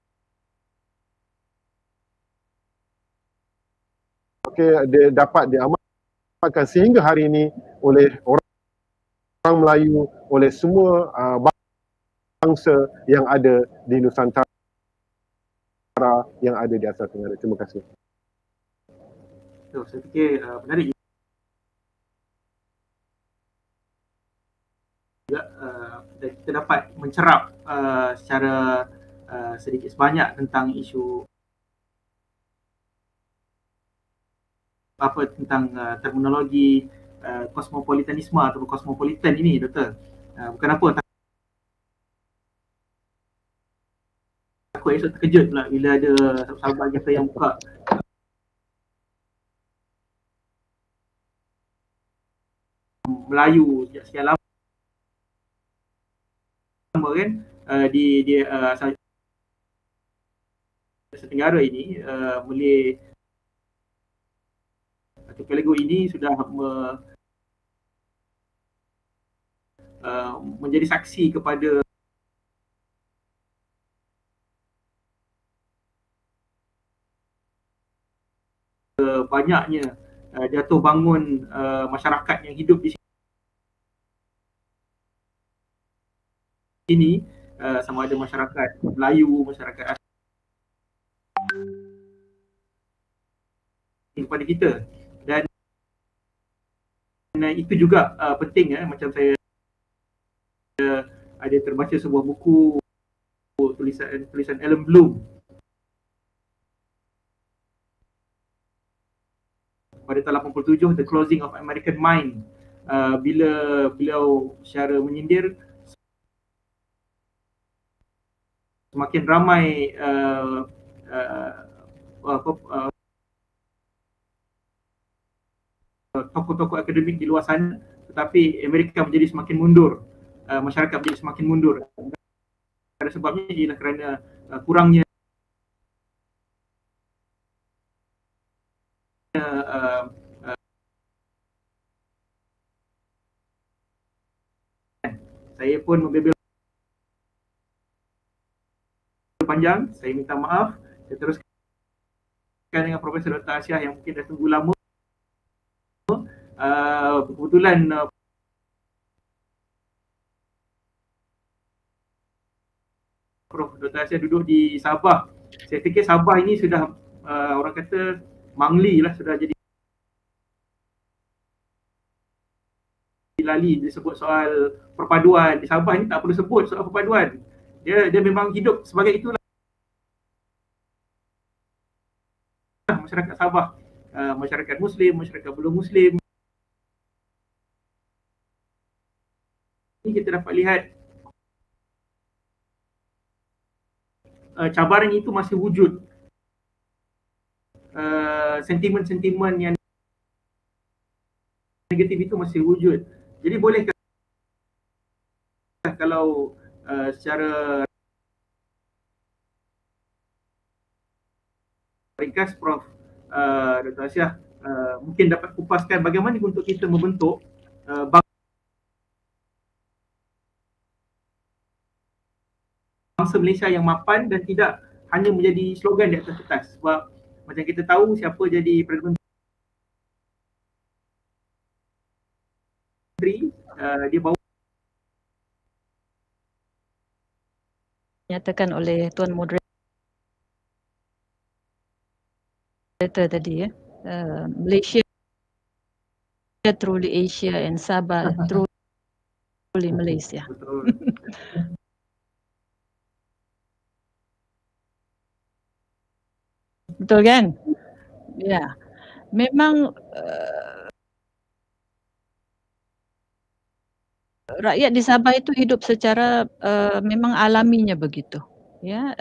dia dapat diamalkan sehingga hari ini oleh orang Melayu, oleh semua bangsa yang ada di Nusantara, yang ada di Asia Tenggara. Terima kasih. So, saya fikir menarik juga dan kita dapat mencerap secara sedikit sebanyak tentang isu tentang terminologi kosmopolitanisme atau kosmopolitan ini, Doktor. Bukan apa, takut esok terkejut pula bila ada sahabat kita yang buka Melayu sejak sekian lama kan di Asia Tenggara ini, boleh Archipelago ini sudah menjadi saksi kepada banyaknya jatuh bangun masyarakat yang hidup di sini, sama ada masyarakat Melayu, masyarakat kepada kita, dan itu juga penting macam saya ada terbaca sebuah buku tulisan Alan Bloom pada tahun 87, The Closing of American Mind, bila beliau secara menyindir semakin ramai tokoh-tokoh akademik di luar sana, tetapi Amerika menjadi semakin mundur, masyarakat menjadi semakin mundur. Pada sebabnya ialah kerana kurangnya saya pun membebel panjang, saya minta maaf. Saya teruskan dengan Profesor Dr. Arsyah yang mungkin dah tunggu lama. Kebetulan Prof. Dr. Arsyah duduk di Sabah. Saya fikir Sabah ini sudah orang kata mangli lah, sudah jadi lali disebut soal perpaduan. Di Sabah ini tak perlu sebut soal perpaduan. Dia memang hidup sebagai itulah masyarakat Sabah, masyarakat Muslim, masyarakat belum Muslim. Ini kita dapat lihat cabaran itu masih wujud, sentimen-sentimen yang negatif itu masih wujud. Jadi bolehkah kalau secara ringkas Prof. Dr. Arsyah mungkin dapat kupaskan bagaimana untuk kita membentuk bangsa Malaysia yang mapan dan tidak hanya menjadi slogan di atas kertas. Sebab macam kita tahu siapa jadi Perdana Menteri, dia bawa Nyatakan oleh Tuan Moderator tadi ya, Malaysia truly Asia and Sabah truly Malaysia. betul. Betul kan? Ya, memang rakyat di Sabah itu hidup secara memang alaminya begitu, ya,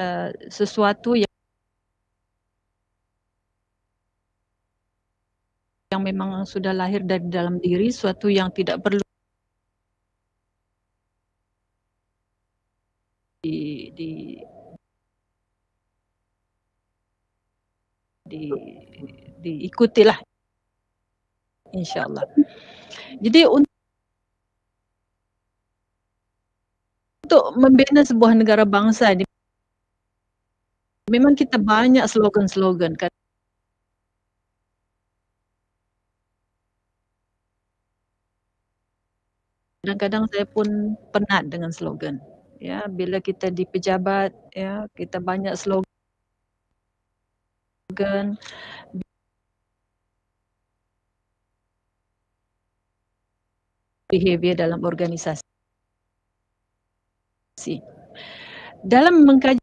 sesuatu yang memang sudah lahir dari dalam diri, suatu yang tidak perlu diikutilah, insyaAllah. Jadi untuk membina sebuah negara bangsa, memang kita banyak slogan-slogan kan. kadang-kadang saya pun penat dengan slogan. Ya, bila kita di pejabat, ya, kita banyak slogan, behavior dalam organisasi. Dalam mengkaji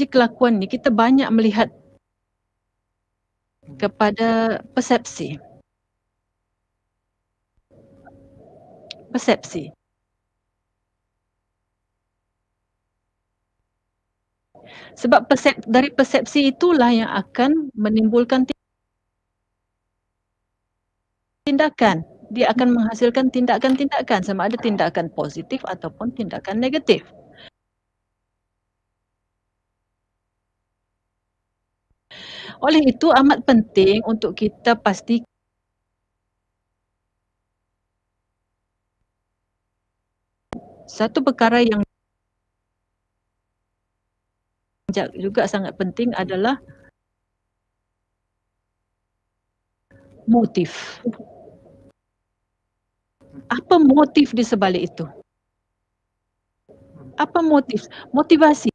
kelakuan ni, kita banyak melihat kepada persepsi. Persepsi. Sebab dari persepsi itulah yang akan menimbulkan tindakan. Dia akan menghasilkan tindakan-tindakan, sama ada tindakan positif ataupun tindakan negatif. Oleh itu amat penting untuk kita pastikan satu perkara yang juga sangat penting adalah motif. Apa motif di sebalik itu? Apa motif? Motivasi.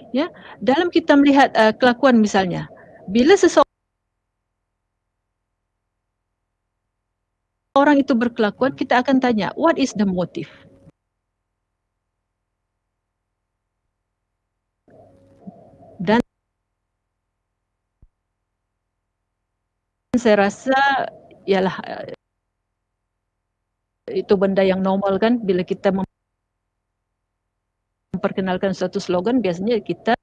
Ya, dalam kita melihat kelakuan misalnya, bila seseorang itu berkelakuan, kita akan tanya, what is the motive? Dan saya rasa ialah itu benda yang normal kan, bila kita memperkenalkan suatu slogan, biasanya kita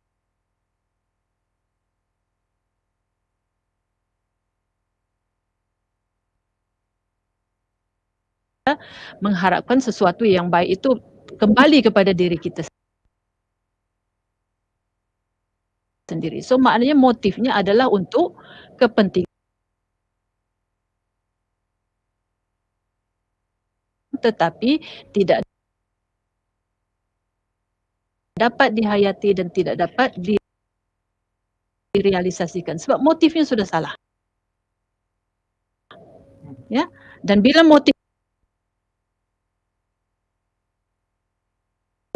mengharapkan sesuatu yang baik itu kembali kepada diri kita sendiri. So maknanya motifnya adalah untuk kepentingan, tetapi tidak dapat dihayati dan tidak dapat direalisasikan sebab motifnya sudah salah. Ya, dan bila motif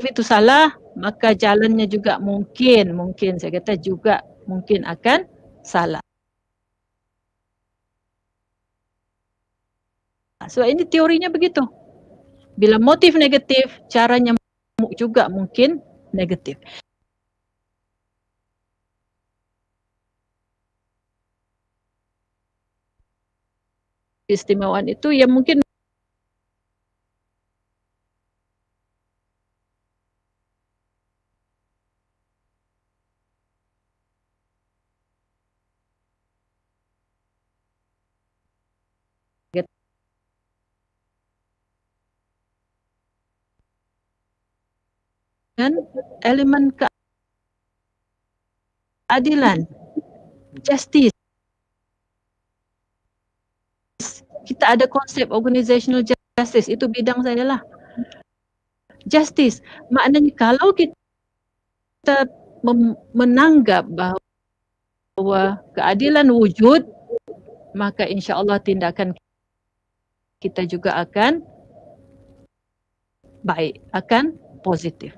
itu salah, maka jalannya juga mungkin saya kata juga mungkin akan salah. So ini teorinya begitu. Bila motif negatif, caranya juga mungkin negatif. Keistimewaan itu yang mungkin dan elemen keadilan, justice. Kita ada konsep organizational justice, itu bidang saya lah. Justice, maknanya kalau kita menanggap bahawa keadilan wujud, maka insya-Allah tindakan kita juga akan baik, akan positif.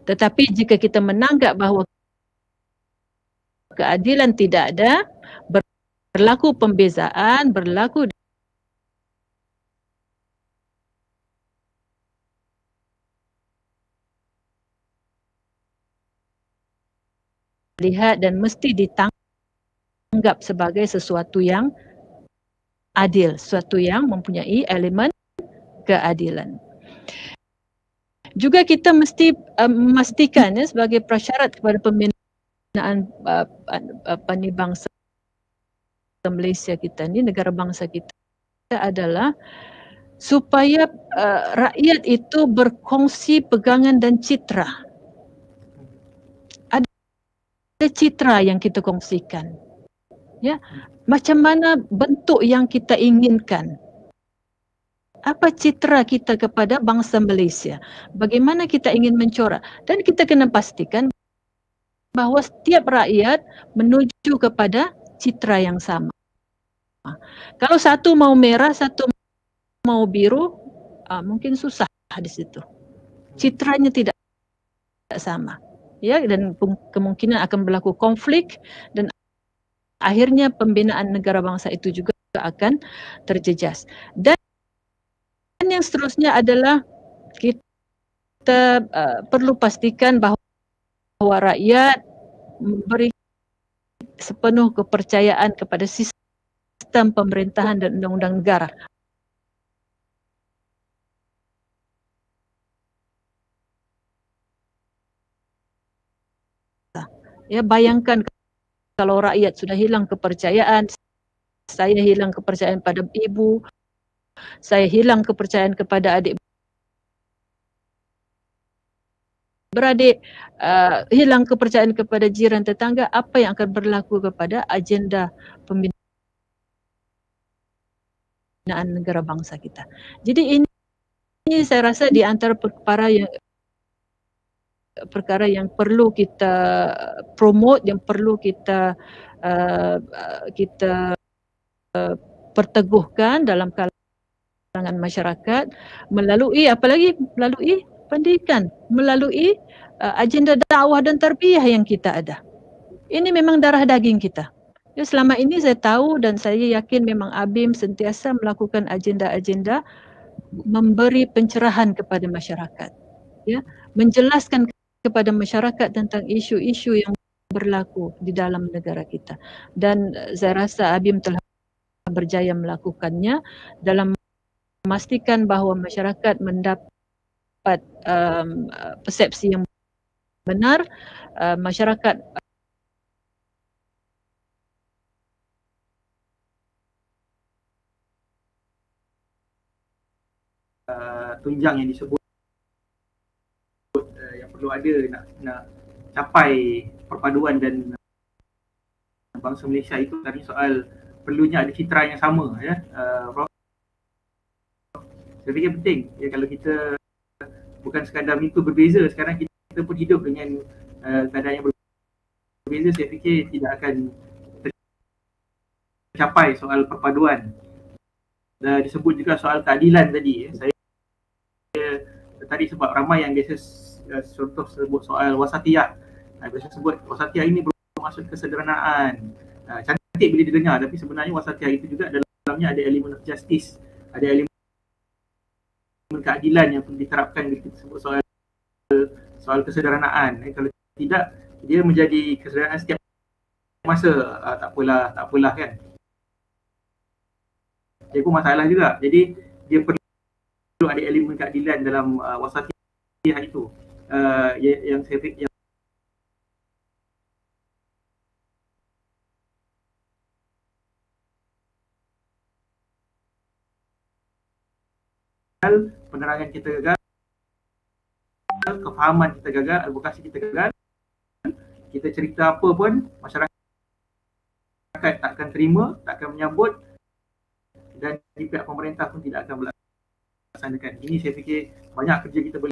Tetapi jika kita menanggap bahawa keadilan tidak ada, berlaku pembezaan, berlaku lihat dan mesti ditanggap sebagai sesuatu yang adil, sesuatu yang mempunyai elemen keadilan. Juga kita mesti memastikan ya, sebagai prasyarat kepada pembinaan bangsa Malaysia kita ni, negara bangsa kita adalah supaya rakyat itu berkongsi pegangan dan citra. Ada citra yang kita kongsikan. Ya, macam mana bentuk yang kita inginkan? Apa citra kita kepada bangsa Malaysia? Bagaimana kita ingin mencorak? Dan kita kena pastikan bahawa setiap rakyat menuju kepada citra yang sama. Kalau satu mau merah, satu mau biru, mungkin susah di situ. Citranya tidak sama, ya, dan kemungkinan akan berlaku konflik dan akhirnya pembinaan negara bangsa itu juga akan terjejas. Dan yang seterusnya adalah kita perlu pastikan bahwa rakyat memberi sepenuh kepercayaan kepada sistem pemerintahan dan undang-undang negara. Ya, bayangkan kalau rakyat sudah hilang kepercayaan, saya hilang kepercayaan pada ibu, saya hilang kepercayaan kepada adik beradik, hilang kepercayaan kepada jiran tetangga, apa yang akan berlaku kepada agenda pembinaan negara bangsa kita. Jadi ini saya rasa di antara perkara yang perlu kita promote, yang perlu kita perteguhkan dalam kalangan masyarakat melalui pendidikan, melalui agenda dakwah dan tarbiyah yang kita ada. Ini memang darah daging kita. Ya, selama ini saya tahu dan saya yakin memang ABIM sentiasa melakukan agenda-agenda memberi pencerahan kepada masyarakat, ya, menjelaskan kepada masyarakat tentang isu-isu yang berlaku di dalam negara kita. Dan saya rasa ABIM telah berjaya melakukannya dalam memastikan bahawa masyarakat mendapat persepsi yang benar, masyarakat tunjang yang disebut yang perlu ada nak capai perpaduan dan bangsa Malaysia itu tadi soal perlunya ada citra yang sama, ya. Saya fikir penting, ya, kalau kita bukan sekadar minta berbeza, sekarang kita pun hidup dengan keadaan yang berbeza, saya fikir tidak akan tercapai soal perpaduan. Dan disebut juga soal keadilan tadi, ya. Saya tadi sebab ramai yang biasa contoh sebut soal wasatiyah. Biasa sebut wasatiyah ini bermaksud kesederhanaan. Cantik bila didengar, tapi sebenarnya wasatiyah itu juga dalamnya ada elemen of justice, ada elemen keadilan yang perlu diterapkan bila kita sebut soal kesederhanaan. Kalau tidak, dia menjadi kesederhanaan setiap masa. Tak apalah kan. Dia pun masalah juga. Jadi dia perlu ada elemen keadilan dalam wasatiyah itu. Yang saya fikir penerangan kita gagal, kefahaman kita gagal, advokasi kita gagal, kita cerita apa pun masyarakat takkan terima, takkan menyambut, dan di pihak pemerintah pun tidak akan melaksanakan. Ini saya fikir banyak kerja kita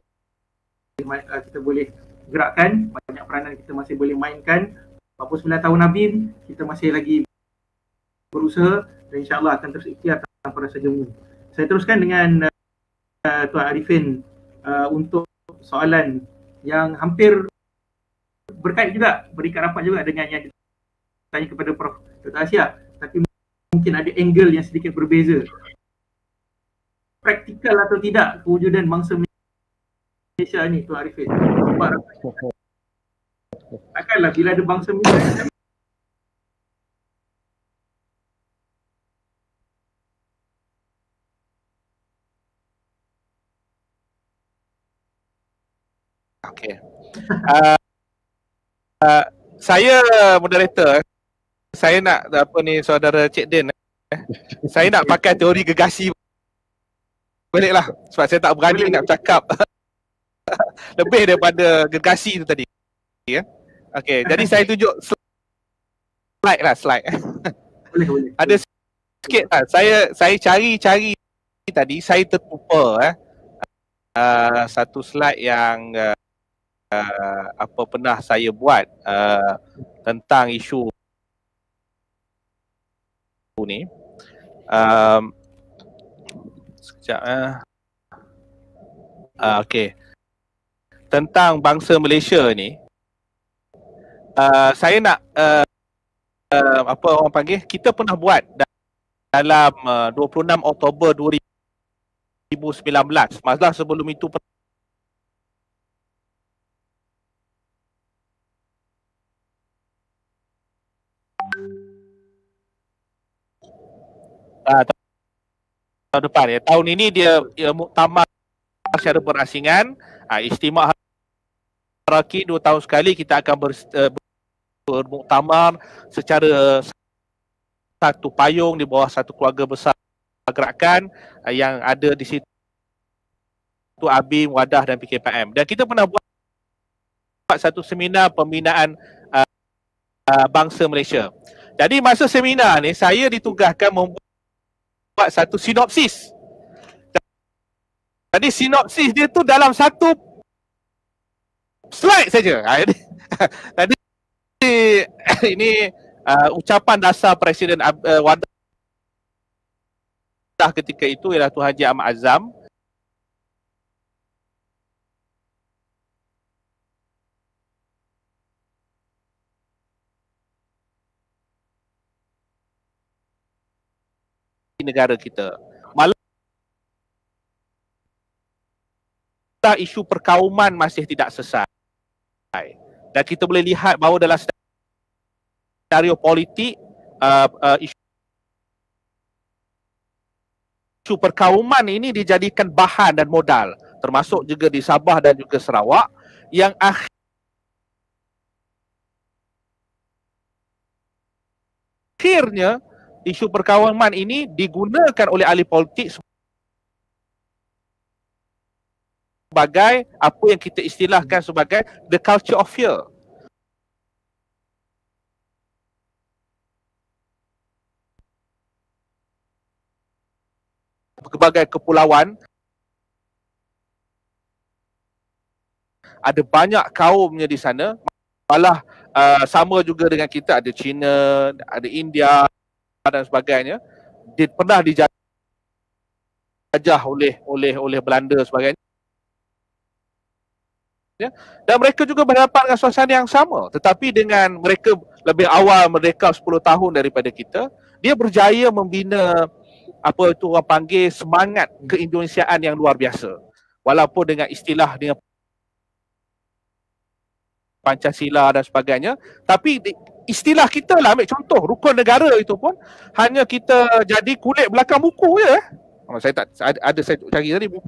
boleh gerakkan, banyak peranan kita masih boleh mainkan. 49 tahun ABIM, kita masih lagi berusaha dan insyaAllah akan terus ikhtiar tanpa rasa jemu. Saya teruskan dengan Tuan Arifin untuk soalan yang hampir berkait juga, berikat rapat juga dengan yang ditanya kepada Prof. Dr. Asya, tapi mungkin ada angle yang sedikit berbeza. Praktikal atau tidak kewujudan bangsa Malaysia ni, Tuan Arifin? Takkanlah bila ada bangsa Malaysia Okay. Saya moderator, saya nak saudara Cik Din, saya nak pakai teori gegasi balik lah, sebab saya tak berani nak cakap lebih daripada gegasi itu tadi, ya. Okay, jadi saya tunjuk slide. boleh. Ada sikit lah, saya cari tadi, saya terlupa satu slide yang pernah saya buat tentang isu ni. Sekejap okey. Tentang bangsa Malaysia ni, saya nak apa orang panggil, kita pernah buat dalam 26 Oktober 2019. Masalah sebelum itu tahun depan ya. Tahun ini dia muktamar secara berasingan, istimewa Haraki 2 tahun sekali kita akan bermuktamar secara satu payung di bawah satu keluarga besar gerakan yang ada di situ ABIM, Wadah dan PKPM. Dan kita pernah buat satu seminar pembinaan bangsa Malaysia. Jadi masa seminar ni saya ditugaskan membuat satu sinopsis. Jadi sinopsis dia tu dalam satu slide saja. Tadi ini ucapan dasar Presiden Wadah ketika itu ialah Tuan Haji Ahmad Azam. Negara kita. Malah isu perkauman masih tidak selesai. Dan kita boleh lihat bahawa dalam senario politik isu perkauman ini dijadikan bahan dan modal, termasuk juga di Sabah dan juga Sarawak, yang akhirnya isu perkauman ini digunakan oleh ahli politik sebagai apa yang kita istilahkan sebagai the culture of fear. Berbagai kepulauan, ada banyak kaumnya di sana, malah sama juga dengan kita, ada China, ada India dan sebagainya, dia pernah dijajah oleh Belanda sebagainya. Dan mereka juga berhadapan dengan suasana yang sama, tetapi dengan mereka lebih awal merdeka 10 tahun daripada kita, dia berjaya membina apa itu orang panggil semangat keindonesiaan yang luar biasa. Walaupun dengan istilah dengan Pancasila dan sebagainya, tapi istilah kita lah, ambil contoh rukun negara itu pun hanya kita jadi kulit belakang buku je. Saya tak ada saya cari tadi buku.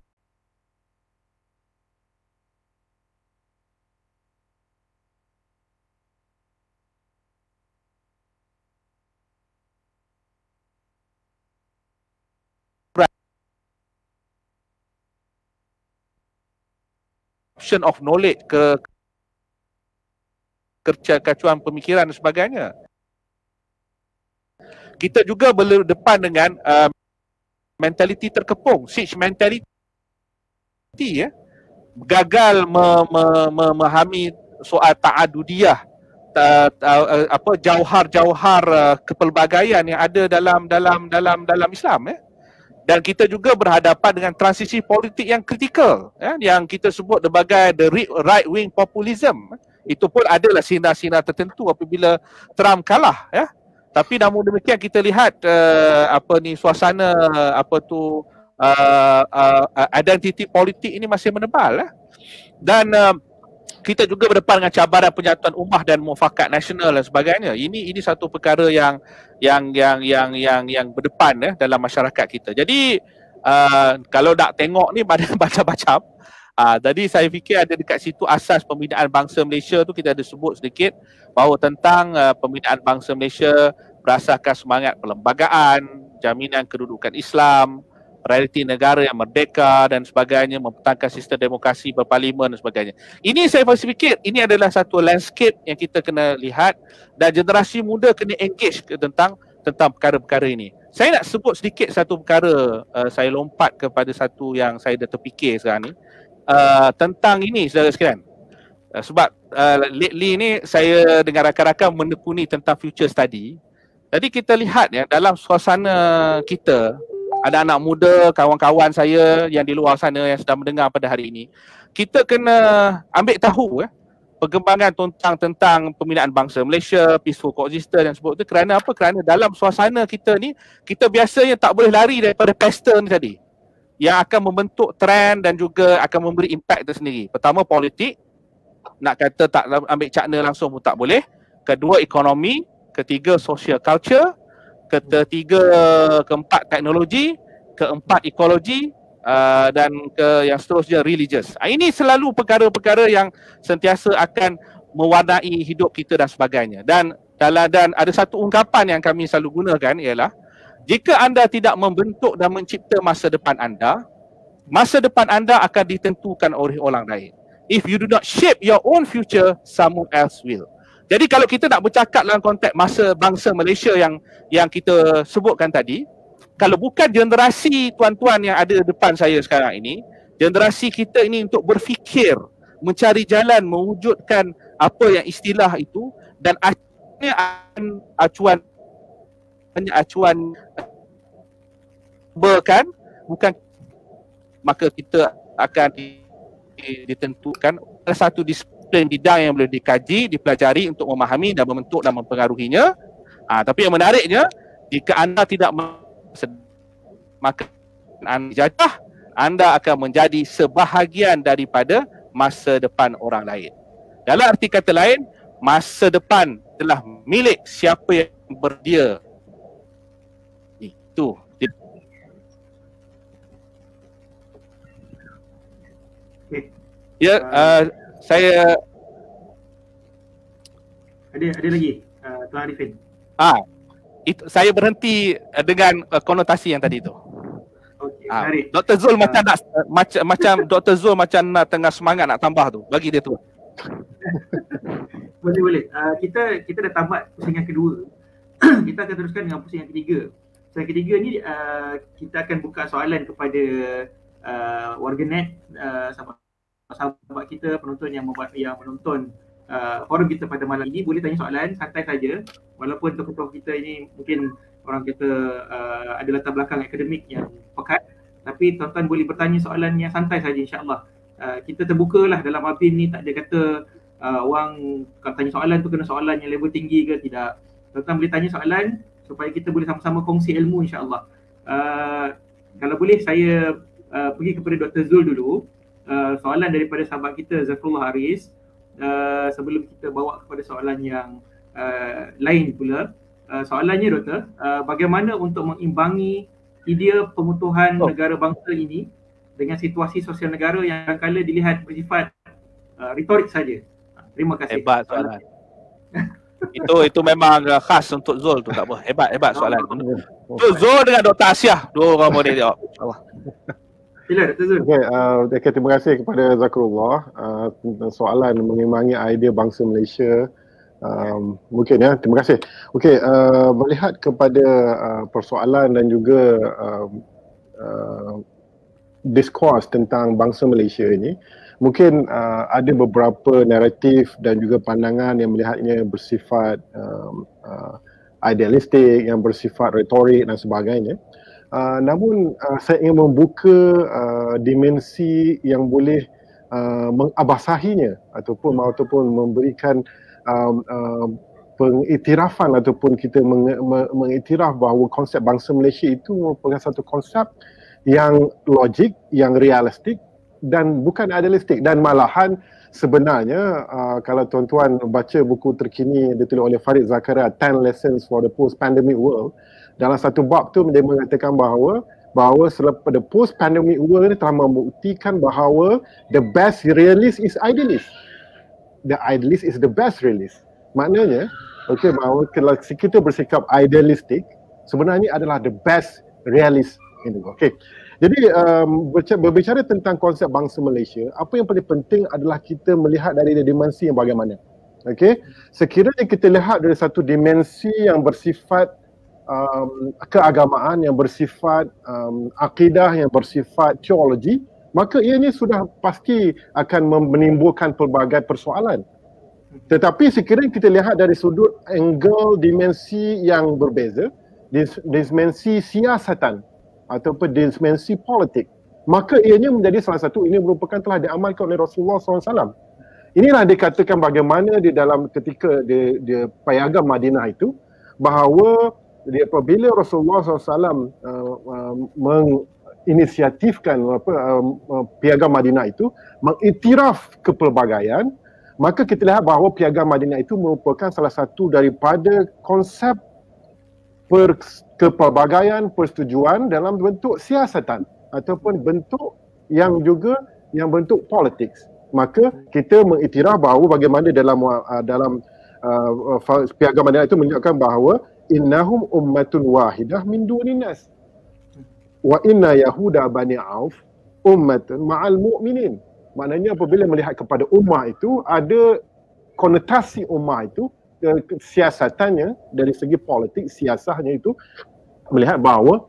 Option of knowledge ke kekacauan pemikiran dan sebagainya. Kita juga berdepan dengan mentaliti terkepung, siege mentality ya. Gagal memahami soal ta'adudiyah, jauhar-jauhar kepelbagaian yang ada dalam Islam ya. Dan kita juga berhadapan dengan transisi politik yang kritikal ya, yang kita sebut sebagai the right wing populism. Itu pun adalah sinar-sinar tertentu apabila Trump kalah ya. Tapi namun demikian kita lihat suasana identiti politik ini masih menebal ya. Dan kita juga berdepan dengan cabaran penyatuan ummah dan mufakat nasional dan sebagainya. Ini satu perkara yang berdepan ya dalam masyarakat kita. Jadi kalau nak tengok ni macam-macam. Tadi saya fikir ada dekat situ asas pembinaan bangsa Malaysia tu kita ada sebut sedikit bahawa tentang pembinaan bangsa Malaysia berdasarkan semangat perlembagaan, jaminan kedudukan Islam, realiti negara yang merdeka dan sebagainya, mempertahankan sistem demokrasi berparlimen dan sebagainya. Ini saya fikir ini adalah satu landscape yang kita kena lihat dan generasi muda kena engage tentang perkara-perkara ini. Saya nak sebut sedikit satu perkara, saya lompat kepada satu yang saya dah terfikir sekarang ni. Tentang ini saudara sekalian, sebab lately ni saya dengan rakan-rakan menekuni tentang future study Jadi kita lihat ya, dalam suasana kita, ada anak muda, kawan-kawan saya yang di luar sana yang sedang mendengar pada hari ini, kita kena ambil tahu perkembangan tentang pembinaan bangsa Malaysia, peaceful coexistence dan sebagainya. Kerana apa? Kerana dalam suasana kita ni, kita biasanya tak boleh lari daripada pesta ni tadi, yang akan membentuk trend dan juga akan memberi impact tersendiri. Pertama, politik. Nak kata tak ambil cakna langsung pun tak boleh. Kedua, ekonomi. Ketiga, social culture. Keempat, teknologi. Keempat, ekologi. Dan yang seterusnya, religious. Ini selalu perkara-perkara yang sentiasa akan mewarnai hidup kita dan sebagainya. Dan ada satu ungkapan yang kami selalu gunakan ialah, jika anda tidak membentuk dan mencipta masa depan anda akan ditentukan oleh orang lain. If you do not shape your own future, someone else will. Jadi kalau kita nak bercakap dalam konteks masa bangsa Malaysia yang kita sebutkan tadi, kalau bukan generasi tuan-tuan yang ada depan saya sekarang ini, generasi kita ini untuk berfikir, mencari jalan mewujudkan apa yang istilah itu, dan acuan bukan, maka kita akan ditentukan ada satu disiplin bidang yang boleh dikaji, dipelajari untuk memahami dan membentuk dan mempengaruhinya. Tapi yang menariknya, jika anda tidak maka anda jajah, anda akan menjadi sebahagian daripada masa depan orang lain. Dalam arti kata lain, masa depan telah milik siapa yang berdia. Itu. Ya, saya ada lagi Tuan Arifin. Saya berhenti dengan konotasi yang tadi tu. Okey, Dr. Zul macam Dr. Zul macam nak tengah semangat nak tambah tu. Bagi dia tu. Boleh. Kita dah tamat pusingan kedua. Kita akan teruskan dengan pusing yang ketiga. Pusing yang ketiga ni kita akan buka soalan kepada warganet, sahabat kita, penonton yang menonton forum kita pada malam ini. Boleh tanya soalan, santai saja. Walaupun tokoh-tokoh kita ini mungkin orang kata ada latar belakang akademik yang pekat, tapi tuan-tuan boleh bertanya soalan yang santai saja, insya-Allah. Kita terbukalah dalam ABIM ni, tak ada kata orang kalau tanya soalan tu kena soalan yang level tinggi ke, tidak. Tuan-tuan boleh tanya soalan supaya kita boleh sama-sama kongsi ilmu, insya-Allah. Kalau boleh saya pergi kepada Dr. Zul dulu. Soalan daripada sahabat kita Zafrullah Haris, sebelum kita bawa kepada soalan yang lain pula. Soalannya, Doktor, bagaimana untuk mengimbangi idea pemutuhan negara bangsa ini dengan situasi sosial negara yang kadang-kadang dilihat bersifat retorik saja? Terima kasih. Hebat soalan. Itu memang khas untuk Zul tu, tak apa. Hebat soalan. Zul dengan Dr. Asyah, dua orang boleh jawab. InsyaAllah. Sila, Dr. Zul. Okay, terima kasih kepada Zakrullah tentang soalan mengimbangi idea bangsa Malaysia. Mungkin terima kasih. Okey, melihat kepada persoalan dan juga diskurs tentang bangsa Malaysia ini, mungkin ada beberapa naratif dan juga pandangan yang melihatnya bersifat idealistik, yang bersifat retorik dan sebagainya. Namun saya ingin membuka dimensi yang boleh mengabasahinya ataupun memberikan pengiktirafan ataupun kita mengiktiraf bahawa konsep bangsa Malaysia itu merupakan satu konsep yang logik, yang realistik dan bukan idealistik. Dan malahan sebenarnya kalau tuan-tuan baca buku terkini ditulis oleh Farid Zakaria, 10 Lessons for the Post-Pandemic World, dalam satu bab tu dia mengatakan bahawa selepas the post-pandemic world ni telah membuktikan bahawa the best realist is idealist. The idealist is the best realist. Maknanya, bahawa kalau kita bersikap idealistik, sebenarnya adalah the best realist. Jadi berbicara tentang konsep bangsa Malaysia, apa yang paling penting adalah kita melihat dari dimensi yang bagaimana. Sekiranya kita lihat dari satu dimensi yang bersifat keagamaan, yang bersifat akidah, yang bersifat teologi, maka ianya sudah pasti akan menimbulkan pelbagai persoalan. Tetapi sekiranya kita lihat dari sudut angle dimensi yang berbeza, dimensi siasatan ataupun dimensi politik, maka ianya menjadi salah satu, ini merupakan telah diamalkan oleh Rasulullah SAW. Inilah dikatakan bagaimana di dalam ketika dia piagam Madinah itu, bahawa apabila Rasulullah SAW menginisiatifkan piagam Madinah itu, mengiktiraf kepelbagaian, maka kita lihat bahawa piagam Madinah itu merupakan salah satu daripada konsep kepelbagaian persetujuan dalam bentuk siasatan ataupun bentuk yang juga yang bentuk politik. Maka kita mengiktiraf bahawa bagaimana dalam piagam Madinah itu menunjukkan bahawa innahum ummatun wahidah min dunin nas wa inna yahuda bani auf ummatun ma'al mu'minin. Maknanya apabila melihat kepada ummah itu, ada konotasi ummah itu, siasatannya dari segi politik, siasahnya itu melihat bahawa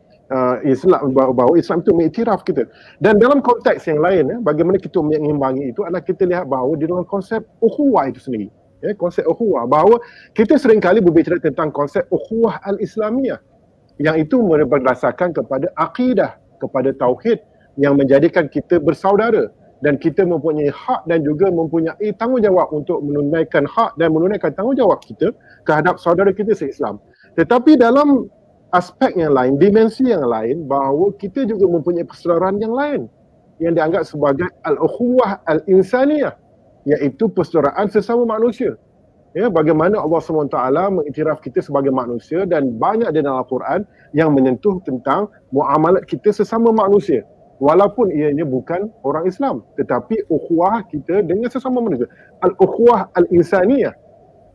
Islam itu mengiktiraf kita. Dan dalam konteks yang lain, bagaimana kita mengimbangi itu adalah kita lihat bahawa di dalam konsep ukhuwah itu sendiri, konsep ukhuwah, bahawa kita seringkali berbicara tentang konsep ukhuwah al-Islamiyah, yang itu berdasarkan kepada akidah, kepada tauhid yang menjadikan kita bersaudara, dan kita mempunyai hak dan juga mempunyai tanggungjawab untuk menunaikan hak dan menunaikan tanggungjawab kita terhadap saudara kita se-Islam. Tetapi dalam aspek yang lain, dimensi yang lain, bahawa kita juga mempunyai persaudaraan yang lain yang dianggap sebagai al-ukhuwah al-insaniyah, iaitu persaudaraan sesama manusia. Bagaimana Allah SWT mengiktiraf kita sebagai manusia, dan banyak di dalam Al-Quran yang menyentuh tentang muamalat kita sesama manusia, walaupun ianya bukan orang Islam, tetapi ukhuwah kita dengan sesama manusia, al-ukhuwah al-insaniyah,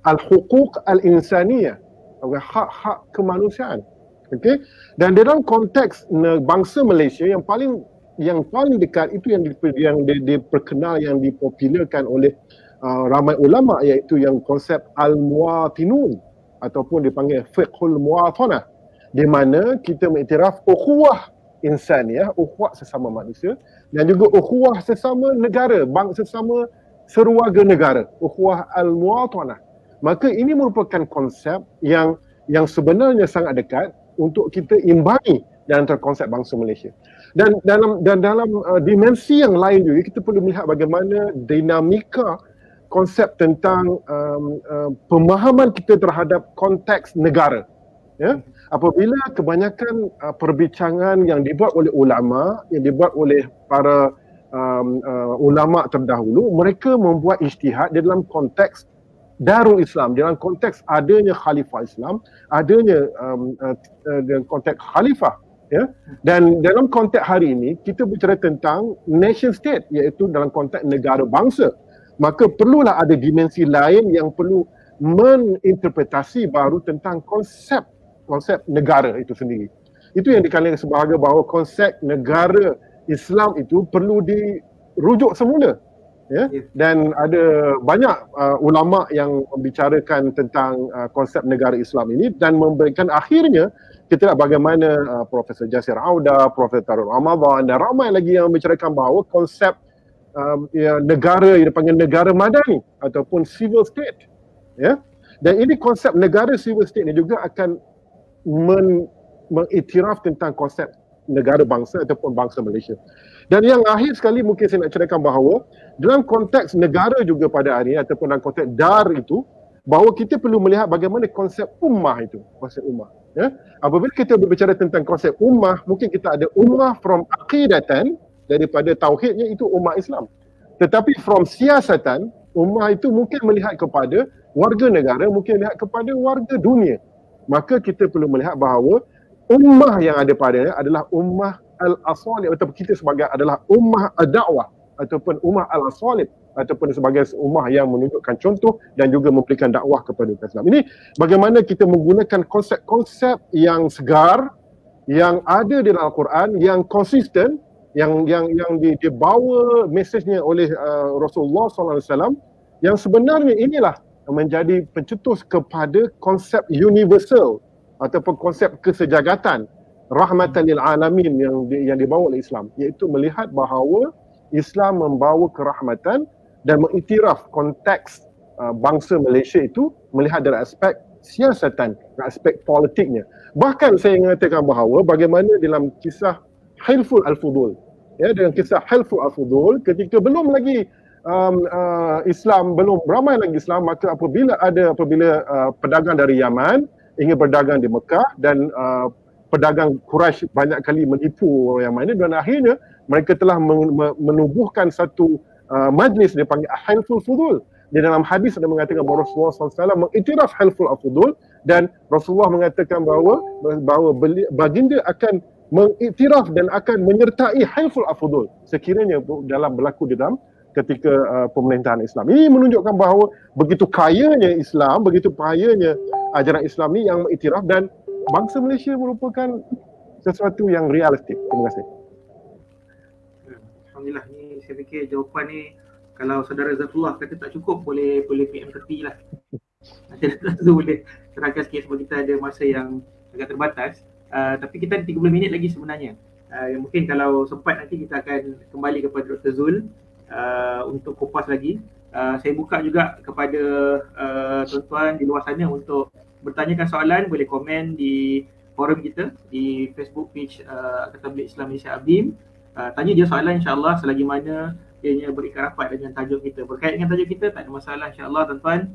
al-huquq al-insaniyah, hak-hak kemanusiaan. Okey, dan dalam konteks bangsa Malaysia yang paling dekat itu yang diperkenal, yang dipopularkan oleh ramai ulama, iaitu yang konsep al-muwatinun ataupun dipanggil fiqhul muwatanah, di mana kita mengiktiraf ukhuwah insaniyah, ukhuwah sesama manusia, dan juga ukhuwah sesama negara, sesama seruaga negara, ukhuwah al-muwatanah. Maka ini merupakan konsep yang sebenarnya sangat dekat untuk kita imbangi dalam konsep bangsa Malaysia. Dan dalam dimensi yang lain juga, kita perlu melihat bagaimana dinamika konsep tentang pemahaman kita terhadap konteks negara. Apabila kebanyakan perbincangan yang dibuat oleh ulama, yang dibuat oleh para ulama terdahulu, mereka membuat ijtihad dalam konteks Darul Islam, dalam konteks adanya khalifah Islam, adanya konteks khalifah, dan dalam konteks hari ini kita bicara tentang nation state, iaitu dalam konteks negara bangsa. Maka perlulah ada dimensi lain yang perlu menginterpretasi baru tentang konsep negara itu sendiri. Itu yang dikatakan sebahagia bahawa konsep negara Islam itu perlu dirujuk semula. Dan ada banyak ulama yang membicarakan tentang konsep negara Islam ini, dan memberikan akhirnya kita lihat bagaimana Profesor Jasir Auda, Profesor Tarun Ramadan dan ramai lagi yang membicarakan bahawa konsep negara yang dipanggil negara madani ataupun civil state. Dan ini konsep negara civil state ini juga akan mengiktiraf tentang konsep negara bangsa ataupun bangsa Malaysia. Dan yang akhir sekali mungkin saya nak ceritakan bahawa dalam konteks negara juga pada hari ini ataupun dalam konteks dar itu, bahawa kita perlu melihat bagaimana konsep ummah itu, konsep ummah. Apabila kita berbicara tentang konsep ummah, mungkin kita ada ummah from aqidatan, daripada tauhidnya itu ummah Islam. Tetapi from siasatan, ummah itu mungkin melihat kepada warga negara, mungkin melihat kepada warga dunia. Maka kita perlu melihat bahawa ummah yang ada padanya adalah ummah al-asalib, ataupun kita sebagai adalah ummah ad-da'wah ataupun ummah al-asalib, ataupun sebagai ummah yang menunjukkan contoh dan juga memberikan dakwah kepada Islam. Ini bagaimana kita menggunakan konsep-konsep yang segar, yang ada di dalam Al-Quran, yang konsisten, yang dibawa mesejnya oleh Rasulullah SAW, yang sebenarnya inilah menjadi pencetus kepada konsep universal ataupun konsep kesejagatan rahmatan lil alamin yang dibawa oleh Islam, iaitu melihat bahawa Islam membawa kerahmatan dan mengiktiraf konteks bangsa Malaysia itu melihat dari aspek siasatan, aspek politiknya. Bahkan saya mengatakan bahawa bagaimana dalam kisah Hilful Al-Fudul, dengan kisah Hilful Al-Fudul, ketika belum lagi Islam, belum ramai lagi Islam, maka apabila pedagang dari Yaman ingin berdagang di Mekah dan pedagang Quraisy banyak kali menipu orang Yaman ini, dan akhirnya mereka telah menubuhkan satu majlis dia panggil Hilful Fudul. Di dalam hadis ada mengatakan bahawa Rasulullah SAW mengiktiraf Hilful Al-Fudul, dan Rasulullah mengatakan bahawa baginda akan mengiktiraf dan akan menyertai Hilful Al-Fudul sekiranya dalam berlaku di dalam ketika pemerintahan Islam. Ini menunjukkan bahawa begitu kayanya Islam, begitu kayanya ajaran Islam ni yang mengiktiraf, dan bangsa Malaysia merupakan sesuatu yang realistik. Terima kasih. Alhamdulillah, ni saya fikir jawapan ni kalau saudara Zafrullah kata tak cukup, boleh PM tepi lah. Nanti tu boleh terangkan sikit sebab kita ada masa yang agak terbatas. Tapi kita ada 30 minit lagi sebenarnya. Mungkin kalau sempat nanti kita akan kembali kepada Dr. Zul untuk kupas lagi. Saya buka juga kepada tuan-tuan di luar sana untuk bertanyakan soalan, boleh komen di forum kita di Facebook page Tabligh Islam Malaysia ABIM. Tanya je soalan, insyaAllah selagi mana ianya berikat rapat dengan tajuk kita. Berkait dengan tajuk kita tak ada masalah, insyaAllah tuan-tuan.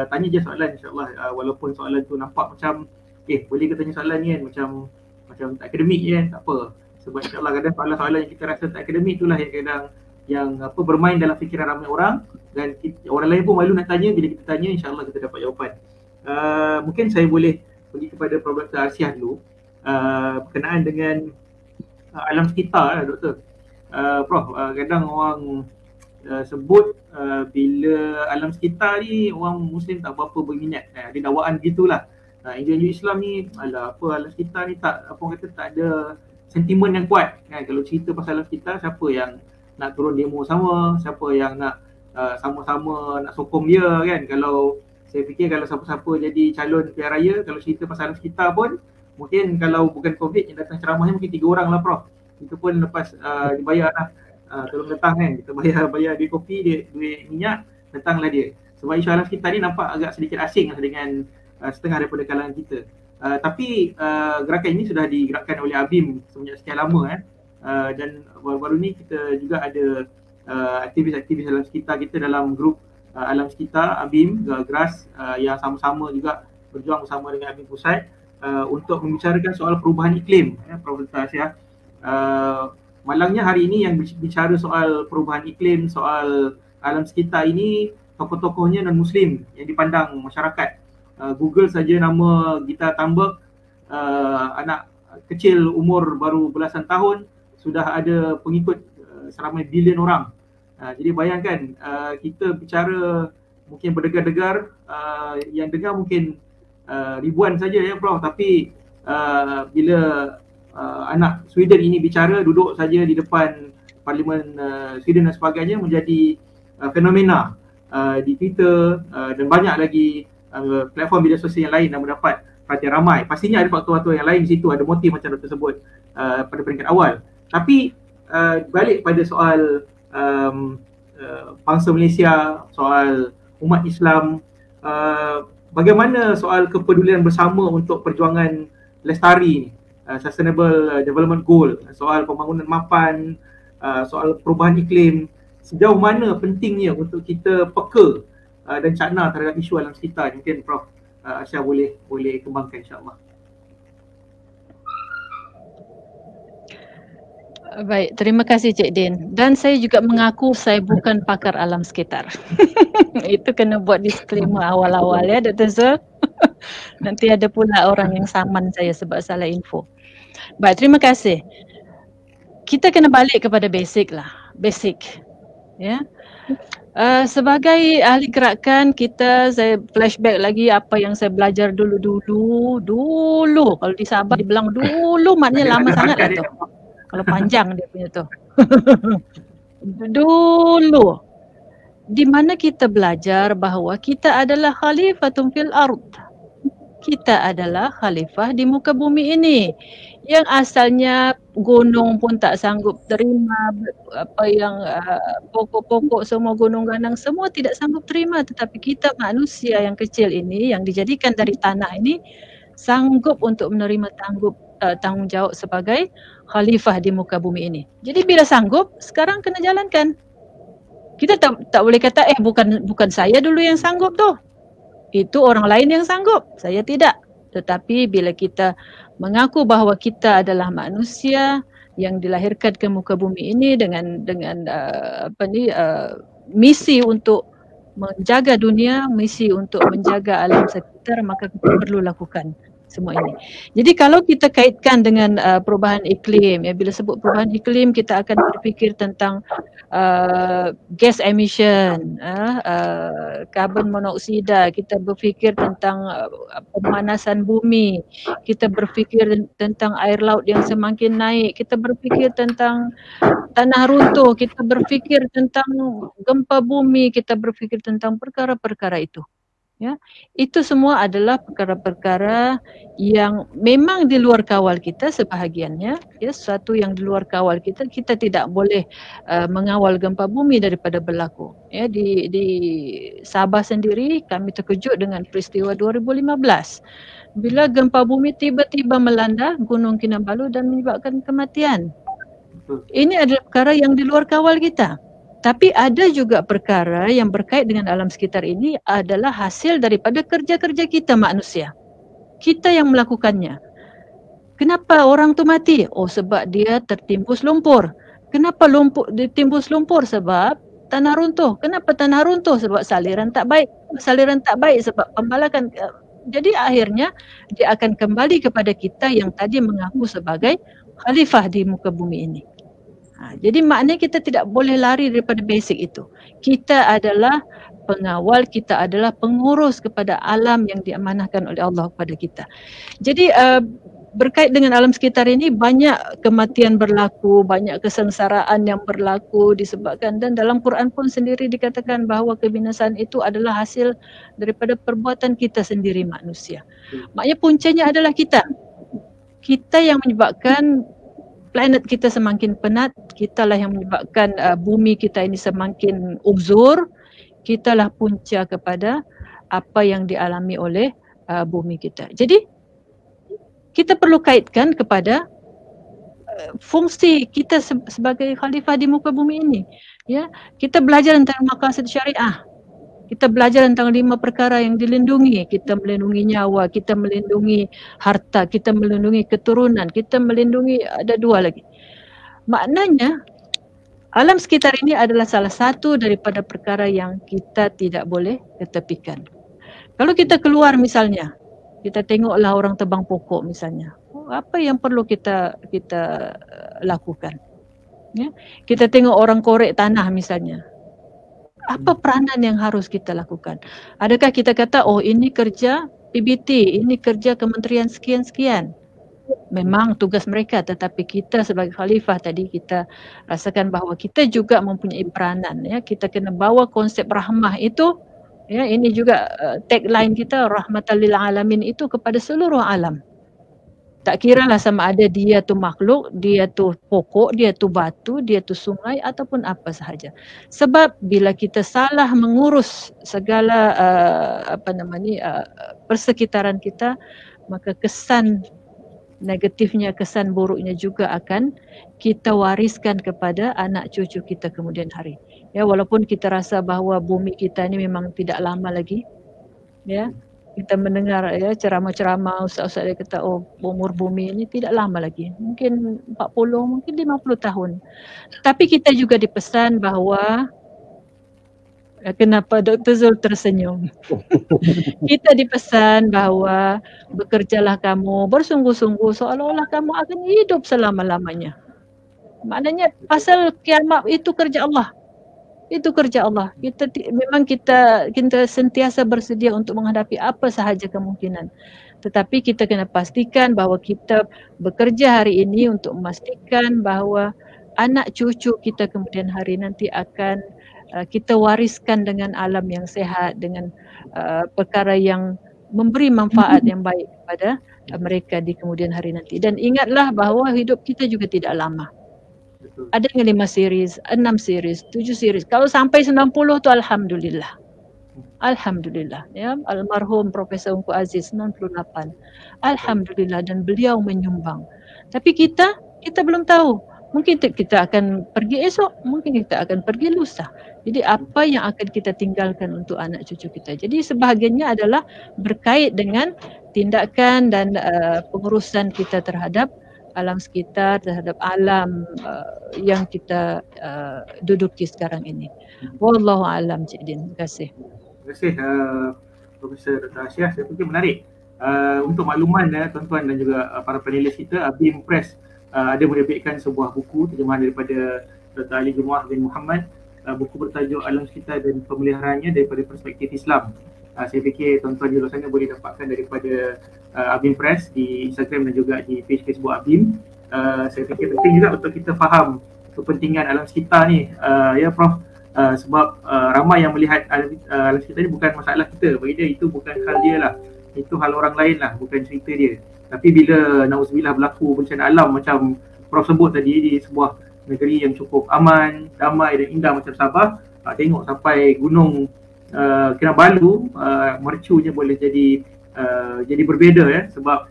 Tanya je soalan, insyaAllah. Walaupun soalan tu nampak macam boleh ke tanya soalan ni kan, macam tak akademik je kan, tak apa. Sebab insyaAllah kadang soalan-soalan yang kita rasa tak akademik itulah yang kadang bermain dalam fikiran ramai orang, dan orang lain pun malu nak tanya. Bila kita tanya, insyaAllah kita dapat jawapan. Mungkin saya boleh pergi kepada Prof. Dr. Arsyah dulu berkenaan dengan alam sekitar lah, Doktor. Prof, kadang orang sebut bila alam sekitar ni orang Muslim tak berapa berminat. Ada dakwaan gitulah. NGO Islam ni, alah apa alam sekitar ni tak, apa orang kata tak ada sentimen yang kuat kan. Kalau cerita pasal alam sekitar, siapa yang nak turun demo sama, siapa yang nak sama-sama nak sokong dia kan. Kalau saya fikir kalau siapa-siapa jadi calon pilihan raya, kalau cerita pasal alam sekitar pun, mungkin kalau bukan COVID yang datang ceramahnya mungkin 3 orang lah Prof. Itu pun lepas dibayar lah, tolong datang kan, kita bayar duit kopi, duit minyak, datanglah dia. Sebab isu alam sekitar ni nampak agak sedikit asing lah dengan setengah daripada kalangan kita. Tapi gerakan ini sudah digerakkan oleh ABIM semenjak sekian lama dan baru-baru ni kita juga ada aktivis-aktivis alam sekitar kita dalam grup alam sekitar ABIM, GRAS, yang sama-sama juga berjuang bersama dengan ABIM Pusat untuk membicarakan soal perubahan iklim, Prof. Dr. Arsyah. Malangnya hari ini yang bicara soal perubahan iklim, soal alam sekitar ini tokoh-tokohnya non-Muslim yang dipandang masyarakat. Google saja nama Gita Thunberg, anak kecil umur baru belasan tahun, sudah ada pengikut seramai bilion orang. Jadi bayangkan, kita bicara mungkin berdegar-degar, yang dengar mungkin ribuan saja ya Prof. Tapi bila anak Sweden ini bicara, duduk saja di depan Parlimen Sweden dan sebagainya, menjadi fenomena di Twitter dan banyak lagi platform media sosial yang lain dan mendapat perhatian ramai. Pastinya ada faktor-faktor yang lain di situ, ada motif macam Dr. sebut pada peringkat awal. Tapi balik pada soal bangsa Malaysia, soal umat Islam, bagaimana soal kepedulian bersama untuk perjuangan lestari ni, Sustainable Development Goal, soal pembangunan mapan, soal perubahan iklim, sejauh mana pentingnya untuk kita peka dan cakna terhadap isu alam sekitar. Mungkin Prof. Arsyah boleh kembangkan, insyaAllah. Baik, terima kasih Cik Din. Dan saya juga mengaku saya bukan pakar alam sekitar. Itu kena buat disclaimer awal-awal ya Dr. Zul. Nanti ada pula orang yang saman saya sebab salah info. Baik, terima kasih. Kita kena balik kepada basic lah. Basic. Ya. Sebagai ahli gerakan kita, saya flashback lagi apa yang saya belajar dulu. Kalau di Sabah dibilang dulu maknanya lama sangat lah tu. Kalau panjang dia punya tu. Dulu. Di mana kita belajar bahawa kita adalah khalifatun fil ard. kita adalah khalifah di muka bumi ini. Yang asalnya gunung pun tak sanggup terima, apa yang pokok-pokok semua, gunung ganang semua tidak sanggup terima, tetapi kita manusia yang kecil ini yang dijadikan dari tanah ini sanggup untuk menerima tanggung jawab sebagai khalifah di muka bumi ini. Jadi bila sanggup, sekarang kena jalankan. Kita tak boleh kata bukan saya dulu yang sanggup tuh. Itu orang lain yang sanggup, saya tidak. Tetapi bila kita mengaku bahawa kita adalah manusia yang dilahirkan ke muka bumi ini dengan misi untuk menjaga dunia, misi untuk menjaga alam sekitar, maka kita perlu lakukan semua ini. Jadi kalau kita kaitkan dengan perubahan iklim, ya, bila sebut perubahan iklim kita akan berfikir tentang gas emission, karbon monoksida, kita berfikir tentang pemanasan bumi, kita berfikir tentang air laut yang semakin naik, kita berfikir tentang tanah runtuh, kita berfikir tentang gempa bumi, kita berfikir tentang perkara-perkara itu. Ya, itu semua adalah perkara-perkara yang memang di luar kawal kita sebahagiannya, ya, sesuatu yang di luar kawal kita. Kita tidak boleh mengawal gempa bumi daripada berlaku. Ya, di Sabah sendiri kami terkejut dengan peristiwa 2015 bila gempa bumi tiba-tiba melanda Gunung Kinabalu dan menyebabkan kematian. Ini adalah perkara yang di luar kawal kita. Tapi ada juga perkara yang berkait dengan alam sekitar ini adalah hasil daripada kerja-kerja kita manusia. Kita yang melakukannya. Kenapa orang tu mati? Oh, sebab dia tertimbus lumpur. Kenapa ditimbus lumpur? Sebab tanah runtuh. Kenapa tanah runtuh? Sebab saliran tak baik. Saliran tak baik sebab pembalakan. Jadi akhirnya dia akan kembali kepada kita yang tadi mengaku sebagai khalifah di muka bumi ini. Jadi maknanya kita tidak boleh lari daripada basic itu. Kita adalah pengawal, kita adalah pengurus kepada alam yang diamanahkan oleh Allah kepada kita. Jadi berkait dengan alam sekitar ini banyak kematian berlaku, banyak kesengsaraan yang berlaku disebabkan, dan dalam Quran pun sendiri dikatakan bahawa kebinasaan itu adalah hasil daripada perbuatan kita sendiri manusia. Maknanya puncanya adalah kita. Kita yang menyebabkan planet kita semakin penat, kitalah yang menyebabkan bumi kita ini semakin uzur, kitalah punca kepada apa yang dialami oleh bumi kita. Jadi kita perlu kaitkan kepada fungsi kita sebagai khalifah di muka bumi ini. Ya, kita belajar tentang maqasid syariah. Kita belajar tentang 5 perkara yang dilindungi. Kita melindungi nyawa, kita melindungi harta, kita melindungi keturunan, kita melindungi, ada 2 lagi. Maknanya alam sekitar ini adalah salah satu daripada perkara yang kita tidak boleh ketepikan. Kalau kita keluar misalnya, kita tengoklah orang tebang pokok misalnya. Apa yang perlu kita lakukan? Ya? Kita tengok orang korek tanah misalnya. Apa peranan yang harus kita lakukan? Adakah kita kata, oh ini kerja PBT, ini kerja kementerian sekian-sekian? Memang tugas mereka, tetapi kita sebagai khalifah tadi kita rasakan bahawa kita juga mempunyai peranan. Ya, kita kena bawa konsep rahmah itu. Ya, ini juga tagline kita, rahmatan lil alamin, itu kepada seluruh alam. Tak kiralah sama ada dia tu makhluk, dia tu pokok, dia tu batu, dia tu sungai ataupun apa sahaja. Sebab bila kita salah mengurus segala persekitaran kita, maka kesan negatifnya, kesan buruknya juga akan kita wariskan kepada anak cucu kita kemudian hari. Ya, walaupun kita rasa bahawa bumi kita ni memang tidak lama lagi. Ya. Kita mendengar ya ceramah-ceramah ustaz-ustaz dia kata, oh umur bumi ini tidak lama lagi, mungkin 40, mungkin 50 tahun. Tapi kita juga dipesan bahawa, kenapa Dr. Zul tersenyum? Kita dipesan bahawa bekerjalah kamu bersungguh-sungguh seolah-olah kamu akan hidup selama-lamanya. Maknanya pasal kiamat itu kerja Allah. Itu kerja Allah. Kita sentiasa bersedia untuk menghadapi apa sahaja kemungkinan. Tetapi kita kena pastikan bahawa kita bekerja hari ini untuk memastikan bahawa anak cucu kita kemudian hari nanti akan kita wariskan dengan alam yang sehat, dengan perkara yang memberi manfaat yang baik kepada mereka di kemudian hari nanti. Dan ingatlah bahawa hidup kita juga tidak lama. Ada yang 5 series, 6 series, 7 series. Kalau sampai 90 tu alhamdulillah. Alhamdulillah, ya. Almarhum Profesor Ungku Aziz 98. Alhamdulillah, dan beliau menyumbang. Tapi kita belum tahu. Mungkin kita akan pergi esok, mungkin kita akan pergi lusa. Jadi apa yang akan kita tinggalkan untuk anak cucu kita. Jadi sebahagiannya adalah berkait dengan tindakan dan pengurusan kita terhadap alam sekitar, terhadap alam yang kita duduki sekarang ini. Wallahu alam, Cik Din. Terima kasih. Terima kasih Profesor Dr. Asyiah. Saya fikir menarik. Untuk makluman tuan-tuan dan juga para panelis kita, BIM Press ada menerbitkan sebuah buku terjemahan daripada Dr. Ali Jumaah bin Muhammad. Buku bertajuk Alam Sekitar dan Pemeliharaannya daripada Perspektif Islam. Saya fikir tuan-tuan di luar sana boleh dapatkan daripada ABIM Press di Instagram dan juga di page Facebook ABIM. Saya fikir penting juga untuk kita faham kepentingan alam sekitar ni, ya Prof. Sebab ramai yang melihat alam sekitar ni bukan masalah kita. Bagi dia itu bukan hal dia lah. Itu hal orang lain lah, bukan cerita dia. Tapi bila na'udzubillah berlaku bencana alam macam Prof sebut tadi di sebuah negeri yang cukup aman, damai dan indah macam Sabah, tengok sampai gunung Kinabalu, mercunya boleh jadi berbeza ya, sebab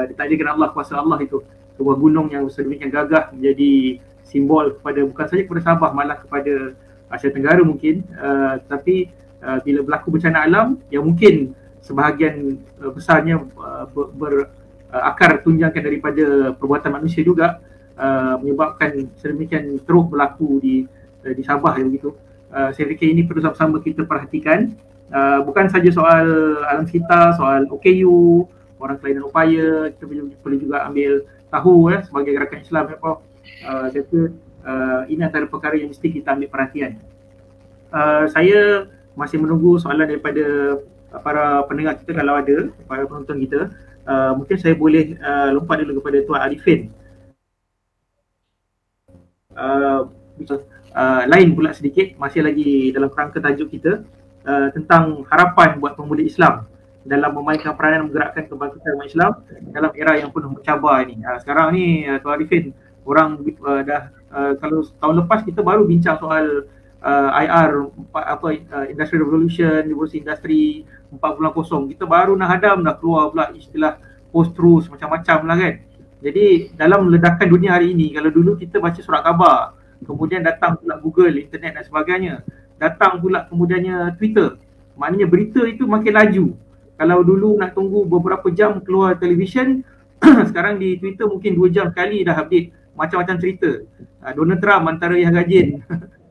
ditakdirkan Allah, kuasa Allah itu. Sebuah gunung yang sedemikian gagah menjadi simbol kepada bukan saja kepada Sabah, malah kepada Asia Tenggara mungkin. Tapi bila berlaku bencana alam yang mungkin sebahagian besarnya berakar tunjangkan daripada perbuatan manusia juga, menyebabkan sedemikian teruk berlaku di Sabah yang begitu. Saya fikir ini perlu sama-sama kita perhatikan. Bukan saja soal alam sekitar, soal OKU, orang kelainan upaya, kita perlu juga ambil tahu sebagai gerakan Islam ya Prof. Saya fikir ini antara perkara yang mesti kita ambil perhatian. Saya masih menunggu soalan daripada para pendengar kita kalau ada, para penonton kita. Mungkin saya boleh lompat dulu kepada Tuan Arifin. Lain pula sedikit, masih lagi dalam kerangka tajuk kita tentang harapan buat pemuda Islam dalam memainkan peranan menggerakkan kebangkitan umat Islam dalam era yang penuh mencabar ini. Sekarang ni Tuan Arifin, orang kalau tahun lepas kita baru bincang soal IR Industrial Revolution, Revolusi Industri 4.0. Kita baru nak hadam, dah keluar pula istilah post-truth macam-macam lah kan. Jadi dalam ledakan dunia hari ini, kalau dulu kita baca surat khabar, kemudian datang pula Google, internet dan sebagainya, datang pula kemudiannya Twitter, maknanya berita itu makin laju. Kalau dulu nak tunggu beberapa jam keluar televisyen, sekarang di Twitter mungkin 2 jam sekali dah update macam-macam cerita. Donald Trump antara yang rajin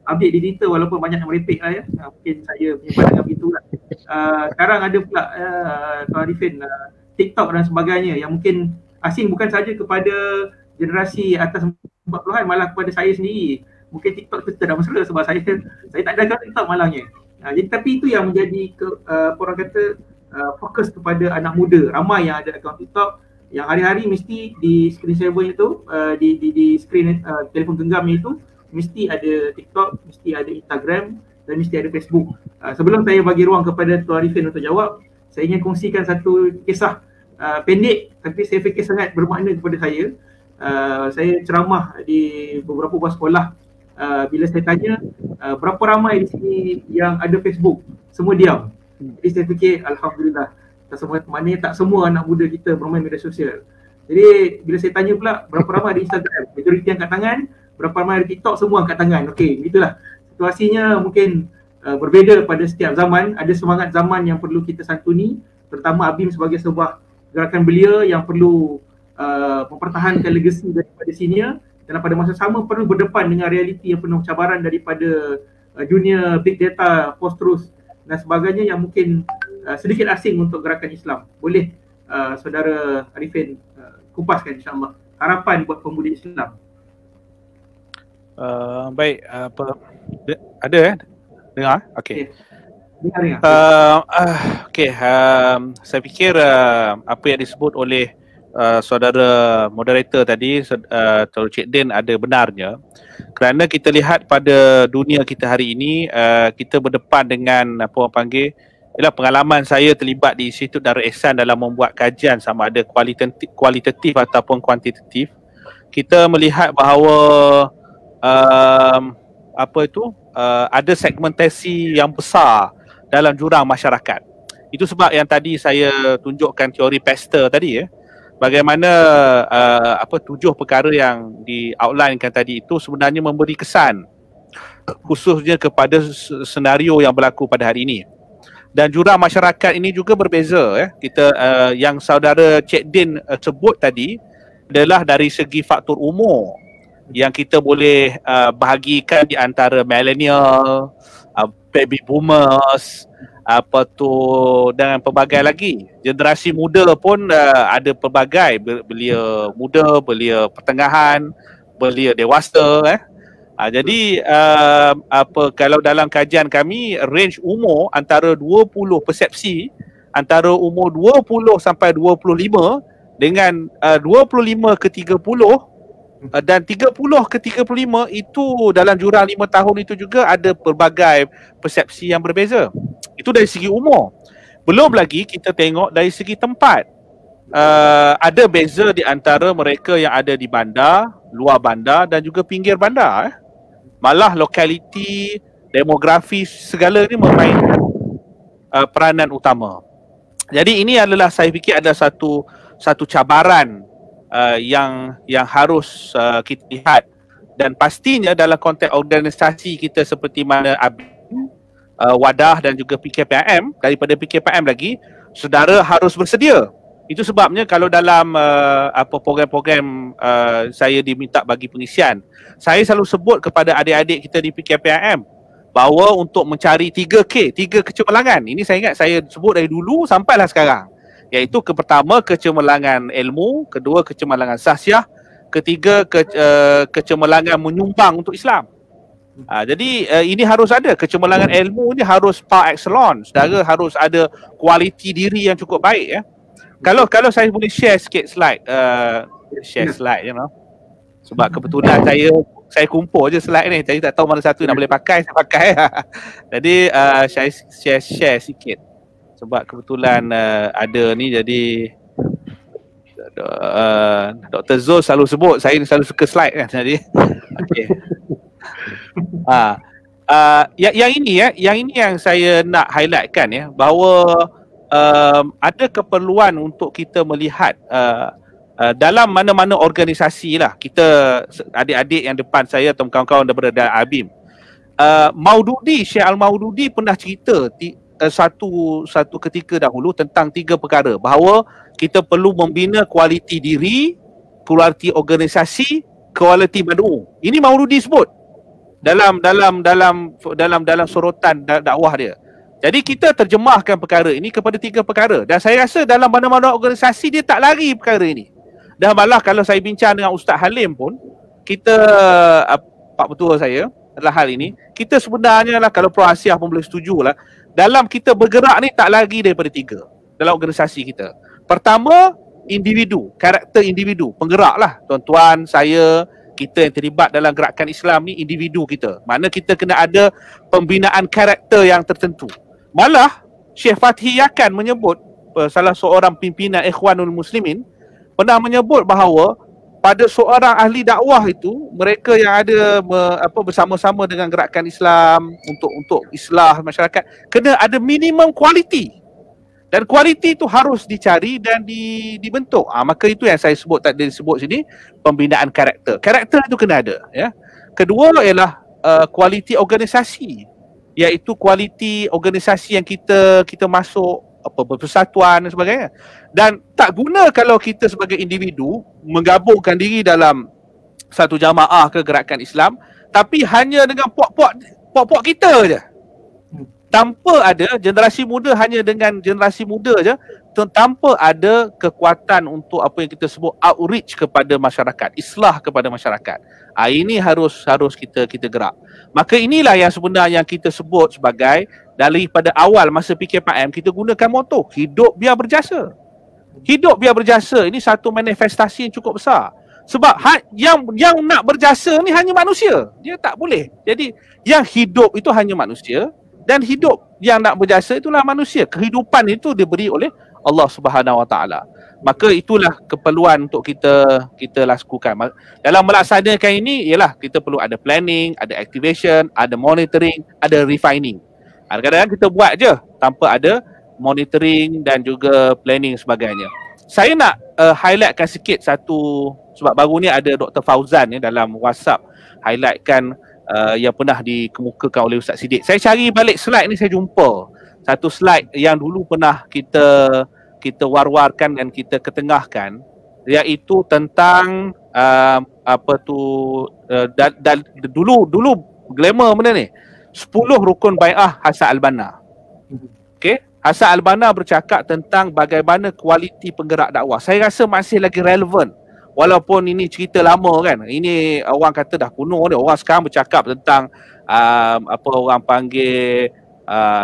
update di Twitter walaupun banyak yang merepek lah ya. Mungkin saya punya pandangan begitu lah. Sekarang ada pula Tuan Arifin, TikTok dan sebagainya yang mungkin asing bukan saja kepada generasi atas 40-an, malah kepada saya sendiri. Mungkin TikTok tu tidak mesra sebab saya tak ada TikTok malangnya. Jadi tapi itu yang menjadi orang kata fokus kepada anak muda. Ramai yang ada akaun TikTok yang hari-hari mesti di screen saver itu, di screen telefon genggamnya itu mesti ada TikTok, mesti ada Instagram dan mesti ada Facebook. Sebelum saya bagi ruang kepada Tuan Arifin untuk jawab, saya ingin kongsikan satu kisah pendek tapi saya fikir sangat bermakna kepada saya. Saya ceramah di beberapa buah sekolah. Bila saya tanya berapa ramai di sini yang ada Facebook, semua diam. Jadi saya fikir alhamdulillah, maknanya tak semua anak muda kita bermain media sosial. Jadi bila saya tanya pula berapa ramai ada Instagram, majoriti angkat tangan. Berapa ramai ada TikTok, semua angkat tangan. Okey, begitulah. Situasinya mungkin berbeza pada setiap zaman. Ada semangat zaman yang perlu kita santuni, terutama ABIM sebagai sebuah gerakan belia yang perlu mempertahankan legasi daripada senior, dan pada masa sama perlu berdepan dengan realiti yang penuh cabaran daripada dunia big data, post-truth dan sebagainya yang mungkin sedikit asing untuk gerakan Islam. Boleh Saudara Arifin kupaskan insyaAllah harapan buat pemuda Islam. Baik, ada dengar? Okey. Dengar. Okey, saya fikir apa yang disebut oleh saudara moderator tadi, Cik Din, ada benarnya. Kerana kita lihat pada dunia kita hari ini, kita berdepan dengan apa orang panggil ialah pengalaman saya terlibat di Institut Darul Ihsan dalam membuat kajian sama ada kualitatif ataupun kuantitatif. Kita melihat bahawa ada segmentasi yang besar dalam jurang masyarakat. Itu sebab yang tadi saya tunjukkan teori Pasteur tadi bagaimana 7 perkara yang di-outlinekan tadi itu sebenarnya memberi kesan khususnya kepada senario yang berlaku pada hari ini. Dan jurang masyarakat ini juga berbeza Kita yang saudara Cik Din sebut tadi adalah dari segi faktor umur yang kita boleh bahagikan di antara millennial, baby boomers, dengan pelbagai lagi. Generasi muda pun ada pelbagai, belia muda, belia pertengahan, belia dewasa jadi kalau dalam kajian kami range umur antara 20 persepsi antara umur 20 sampai 25 dengan 25 ke 30 dan 30 ke 35 itu dalam jurang 5 tahun itu juga ada pelbagai persepsi yang berbeza. Itu dari segi umur. Belum lagi kita tengok dari segi tempat. Ada beza di antara mereka yang ada di bandar, luar bandar dan juga pinggir bandar. Malah lokaliti, demografi segala ni memainkan peranan utama. Jadi ini adalah saya fikir ada satu cabaran yang harus kita lihat, dan pastinya dalam konteks organisasi kita seperti mana ABIM, Wadah dan juga PKPM, daripada PKPM lagi, saudara harus bersedia. Itu sebabnya kalau dalam program-program saya diminta bagi pengisian, saya selalu sebut kepada adik-adik kita di PKPM bahawa untuk mencari 3K, 3 kecemerlangan. Ini saya ingat saya sebut dari dulu sampailah sekarang. Iaitu pertama kecemerlangan ilmu, kedua kecemerlangan sahsiah, ketiga kecemerlangan menyumbang untuk Islam. Jadi ini harus ada, kecemerlangan ilmu ni harus par excellence. Saudara harus ada kualiti diri yang cukup baik Kalau saya boleh share sikit slide, slide sebab kebetulan saya kumpul je slide ni, jadi tak tahu mana satu nak boleh pakai, saya pakai. Jadi saya share sikit sebab kebetulan ada ni, jadi Dr. Zul selalu sebut saya selalu suka slide jadi okey. Yang ini yang saya nak highlightkan bahawa ada keperluan untuk kita melihat dalam mana-mana organisasi lah. Kita adik-adik yang depan saya atau kawan-kawan daripada ABIM, Syekh Al-Maududi pernah cerita satu ketika dahulu tentang 3 perkara, bahawa kita perlu membina kualiti diri, kualiti organisasi, kualiti mad'u. Ini Maududi sebut dalam sorotan dakwah dia. Jadi kita terjemahkan perkara ini kepada 3 perkara, dan saya rasa dalam mana-mana organisasi dia tak lari perkara ini. Dan malah kalau saya bincang dengan Ustaz Halim pun, kita Pak Ketua saya dalam hal ini, kita sebenarnya lah, kalau Prof Asiah pun boleh setuju lah, dalam kita bergerak ni tak lagi daripada 3 dalam organisasi kita. Pertama, individu, karakter individu, penggerak lah. Tuan-tuan, saya, kita yang terlibat dalam gerakan Islam ni individu kita. Mana kita kena ada pembinaan karakter yang tertentu. Malah Syekh Fathi Yakan menyebut, salah seorang pimpinan Ikhwanul Muslimin pernah menyebut bahawa pada seorang ahli dakwah itu, mereka yang ada bersama-sama dengan gerakan Islam untuk islah masyarakat, kena ada minimum kualiti. Dan kualiti itu harus dicari dan dibentuk. Maka itu yang saya sebut tadi, disebut sini pembinaan karakter. Karakter itu kena ada. Kedua ialah kualiti organisasi, iaitu kualiti organisasi yang kita masuk bersatuan dan sebagainya. Dan tak guna kalau kita sebagai individu menggabungkan diri dalam satu jamaah ke gerakan Islam, tapi hanya dengan puak-puak kita je, tanpa ada generasi muda, hanya dengan generasi muda je, tanpa ada kekuatan untuk apa yang kita sebut outreach kepada masyarakat, islah kepada masyarakat. Ini harus kita gerak. Maka inilah yang sebenarnya yang kita sebut sebagai, daripada awal masa PKPM kita gunakan moto hidup biar berjasa. Hidup biar berjasa ini satu manifestasi yang cukup besar. Sebab yang nak berjasa ni hanya manusia. Dia tak boleh. Jadi yang hidup itu hanya manusia, Dan hidup yang nak berjasa itulah manusia. Kehidupan itu diberi oleh Allah Subhanahu Wa Taala. Maka itulah keperluan untuk kita lakukan. Dalam melaksanakan ini ialah kita perlu ada planning, ada activation, ada monitoring, ada refining. Kadang-kadang kita buat je tanpa ada monitoring dan juga planning sebagainya. Saya nak highlightkan sikit satu, sebab baru ni ada Dr. Fauzan dalam WhatsApp highlightkan yang pernah dikemukakan oleh Ustaz Siddiq. Saya cari balik slide ni, saya jumpa satu slide yang dulu pernah kita war-warkan dan kita ketengahkan, iaitu tentang dulu glamour benda ni 10 rukun bai'ah Hasan Al-Banna. Okey, Hasan Al-Banna bercakap tentang bagaimana kualiti penggerak dakwah. Saya rasa masih lagi relevan. Walaupun ini cerita lama kan. Ini orang kata dah kuno ni. Orang sekarang bercakap tentang apa orang panggil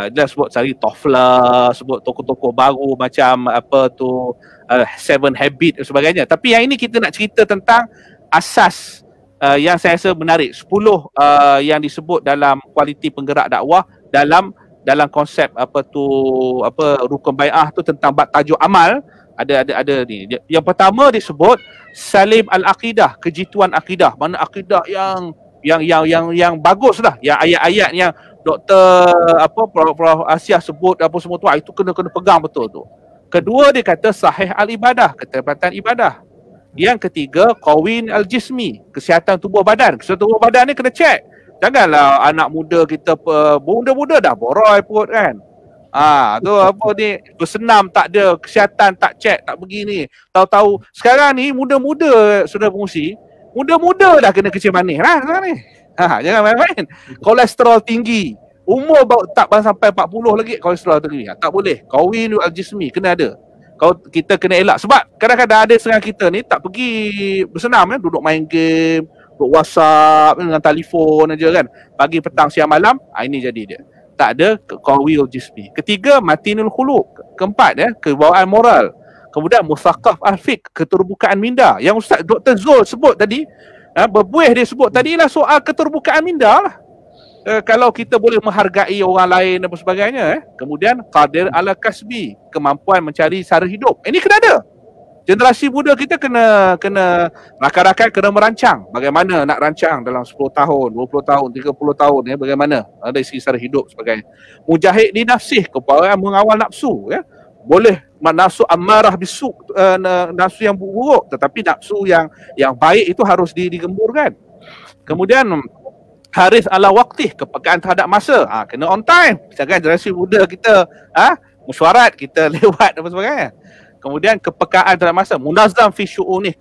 dia sebut cari Toffler, sebut tokoh-tokoh baru macam apa tu Seven Habit dan sebagainya. Tapi yang ini kita nak cerita tentang asas yang saya rasa menarik. 10 yang disebut dalam kualiti penggerak dakwah dalam konsep rukun bai'ah tu tentang bab tajuk amal. Ada ni. Yang pertama disebut salim al-aqidah, kejituan akidah. Mana akidah yang bagus lah. Yang ayat-ayat yang Prof Asia sebut apa semua tu, itu kena pegang betul tu. Kedua dia kata sahih al-ibadah, ketepatan ibadah. Yang ketiga qawin al-jismi, kesihatan tubuh badan. Kesihatan tubuh badan ni kena check. Janganlah anak muda kita muda-muda dah boroi pun kan. Tu apa ni, bersenam tak ada, kesihatan tak check, tak begini. Tahu-tahu sekarang ni muda-muda sudah fungsi, muda-muda dah kena kecil manis lah sekarang ni. Jangan main-main. Kolesterol tinggi. Umur tak sampai 40 lagi kolesterol tinggi. Tak boleh. Qawin al-jismi kena ada. Kita kena elak. Sebab kadang-kadang ada setengah kita ni tak pergi bersenam kan, duduk main game, duduk WhatsApp dengan telefon aja kan. Pagi, petang, siang, malam. Ini jadi dia. Tak ada qawil jismi. Ketiga, matinul khuluq. Keempat kebawaan moral. Kemudian musaqaf al-fiqh, keterbukaan minda. Yang Ustaz Dr. Zul sebut tadi, berbuih dia sebut tadi lah soal keterbukaan minda lah. Kalau kita boleh menghargai orang lain dan sebagainya. Kemudian qadir ala kasbi, kemampuan mencari sara hidup. Ini kena ada. Generasi muda kita kena rakan-rakan kena merancang bagaimana nak rancang dalam 10 tahun, 20 tahun, 30 tahun bagaimana dari segi sara hidup sebagainya. Mujahid di nafsih, kepada mengawal nafsu Boleh nafsu amarah bisu, nafsu yang buruk, tetapi nafsu yang baik itu harus digemburkan. Kemudian haris ala waqtih, kepekaan terhadap masa. Kena on time. Misalkan generasi muda kita mesyuarat, kita lewat dan sebagainya. Kemudian kepekaan terhadap masa, munazzam fi syu'unih,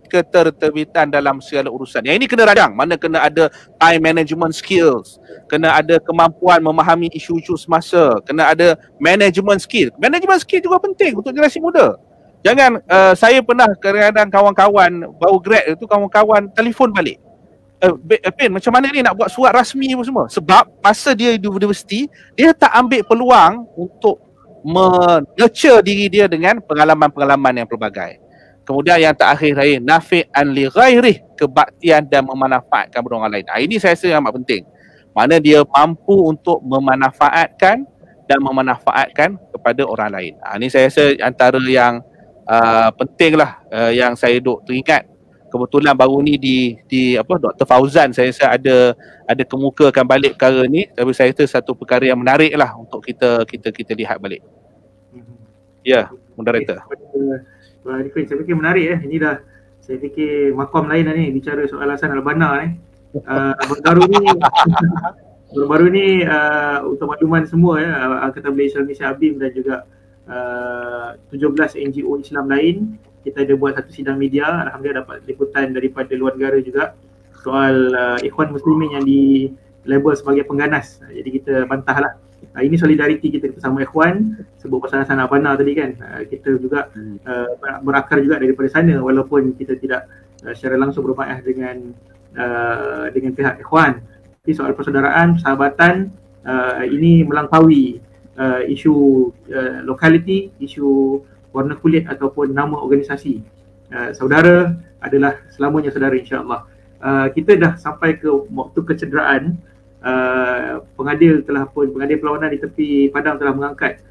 ketertiban dalam segala urusan. Yang ini kena radang, mana kena ada time management skills, kena ada kemampuan memahami isu-isu semasa, kena ada management skill. Management skill juga penting untuk generasi muda. Jangan saya pernah kadang-kadang kawan-kawan baru grad itu, kawan-kawan telefon balik. Pin, macam mana ni nak buat surat rasmi apa semua? Sebab masa dia di universiti, dia tak ambil peluang untuk menurture diri dia dengan pengalaman-pengalaman yang pelbagai. Kemudian yang terakhir saya, nafi'an li ghairih, kebaktian dan memanfaatkan bagi orang lain. Ini saya rasa yang amat penting. Mana dia mampu untuk memanfaatkan dan memanfaatkan kepada orang lain. Ini saya rasa antara yang penting lah yang saya duk teringat. Kebetulan baru ni di Dr. Fauzan saya rasa ada kemukakan balik perkara ni, tapi saya rasa satu perkara yang menarik lah untuk kita lihat balik. Ya, moderator. Saya fikir menarik ini dah, saya fikir makom lain lah ni bicara soal Hasan Al-Banna ni. Baru-baru ni untuk makluman semua Al-Tabligh Islam Malaysia ABIM dan juga 17 NGO Islam lain, kita ada buat satu sidang media. Alhamdulillah dapat liputan daripada luar negara juga soal ikhwan muslimin yang di label sebagai pengganas. Jadi kita bantahlah. Ini solidariti kita bersama ikhwan. Sebut pasal Hasan Al-Banna tadi kan, kita juga berakar juga daripada sana, walaupun kita tidak secara langsung berbai'ah dengan pihak ikhwan. Tapi soal persaudaraan, persahabatan, ini melampaui isu lokaliti, isu warna kulit ataupun nama organisasi. Saudara adalah selamanya saudara, insya-Allah. Kita dah sampai ke waktu kecederaan. pengadil perlawanan di tepi padang telah mengangkat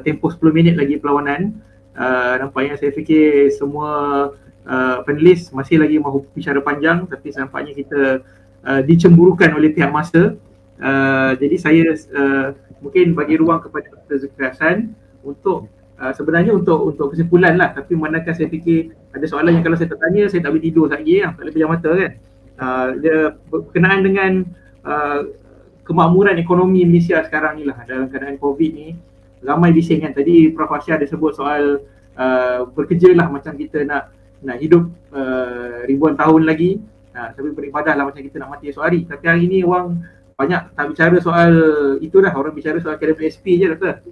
tempoh 10 minit lagi perlawanan. Nampaknya saya fikir semua panelis masih lagi mahu bicara panjang, tapi nampaknya kita dicemburukan oleh pihak masa. Jadi saya mungkin bagi ruang kepada Dr. Zulkifli Hasan untuk sebenarnya untuk kesimpulan lah, tapi manakah saya fikir ada soalan yang kalau saya tak tanya saya tak boleh tidur lagi, tak boleh pejam mata kan. Dia berkenaan dengan kemakmuran ekonomi Malaysia sekarang ni lah dalam keadaan COVID ni. Ramai bising kan, tadi Prof. Arsyad ada sebut soal bekerja lah macam kita nak hidup ribuan tahun lagi, tapi beribadah lah macam kita nak mati esok hari. Tapi hari ni orang banyak tak bicara soal itu dah, orang bicara soal akademik SP je Doktor.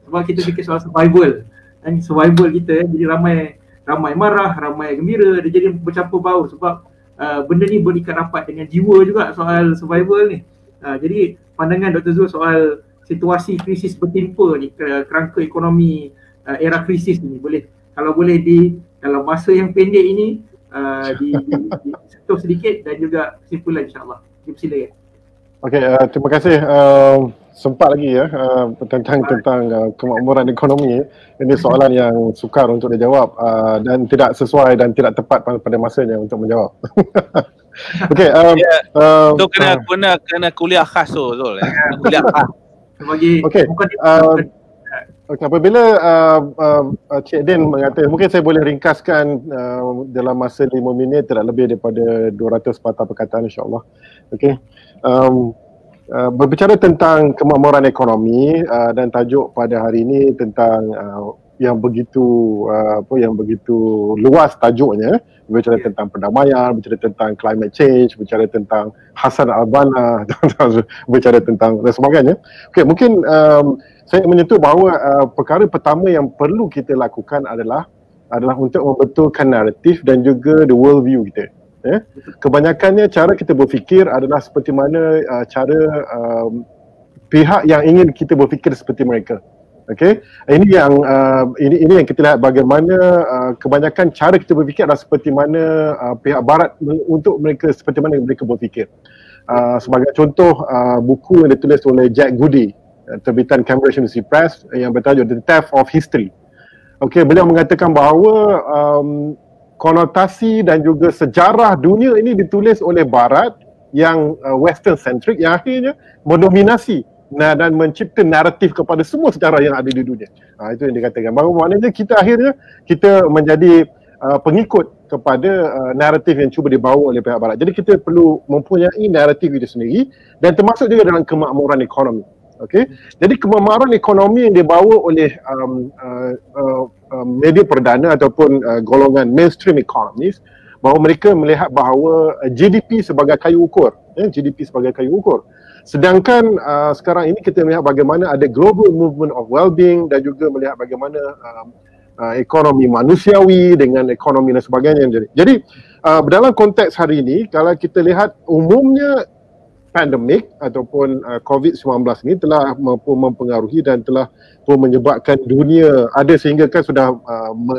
Sebab kita fikir soal survival kita jadi ramai marah, ramai gembira, dia jadi bercampur baur sebab benda ni berikat rapat dengan jiwa juga soal survival ni. Jadi pandangan Dr. Zul soal situasi krisis bertimpa ni, kerangka ekonomi era krisis ni, kalau boleh dalam masa yang pendek ini disentuh sedikit dan juga kesimpulan insya-Allah. Silakan. Okey, terima kasih. Sempat lagi tentang kemakmuran ekonomi. Ini soalan yang sukar untuk dijawab dan tidak sesuai dan tidak tepat pada masanya untuk menjawab. Okey, tu kena kuliah khas tu Zul. Kuliah khas. Okey. Apabila Cik Din mengatakan, mungkin saya boleh ringkaskan dalam masa 5 minit, tidak lebih daripada 200 patah perkataan insya-Allah. Okey. Berbicara tentang kemakmuran ekonomi dan tajuk pada hari ini tentang yang begitu luas tajuknya, berbicara tentang perdamaian, berbicara tentang climate change, berbicara tentang Hassan Al-Banna, berbicara tentang dan sebagainya. Okey, mungkin saya menyentuh bahawa perkara pertama yang perlu kita lakukan adalah untuk membetulkan naratif dan juga the world view kita. Kebanyakannya cara kita berfikir adalah seperti mana cara pihak yang ingin kita berfikir seperti mereka. Okey, ini yang kita lihat bagaimana kebanyakan cara kita berfikir adalah seperti mana pihak barat untuk mereka, seperti mana mereka berfikir. Sebagai contoh, buku yang ditulis oleh Jack Goody, terbitan Cambridge University Press, yang bertajuk The Theft of History. Okey, beliau mengatakan bahawa konotasi dan juga sejarah dunia ini ditulis oleh barat yang western centric, yang akhirnya mendominasi dan mencipta naratif kepada semua sejarah yang ada di dunia. Itu yang dikatakan. Bahawa maknanya kita akhirnya menjadi pengikut kepada naratif yang cuba dibawa oleh pihak barat. Jadi kita perlu mempunyai naratif itu sendiri, dan termasuk juga dalam kemakmuran ekonomi. Okey. Jadi kemakmuran ekonomi yang dibawa oleh media perdana ataupun golongan mainstream economies, bahawa mereka melihat bahawa GDP sebagai kayu ukur, GDP sebagai kayu ukur. Sedangkan sekarang ini kita melihat bagaimana ada global movement of well-being dan juga melihat bagaimana ekonomi manusiawi dengan ekonomi dan sebagainya. Jadi dalam konteks hari ini, kalau kita lihat umumnya pandemik ataupun COVID-19 ini telah mempengaruhi dan telah menyebabkan dunia ada sehingga kan sudah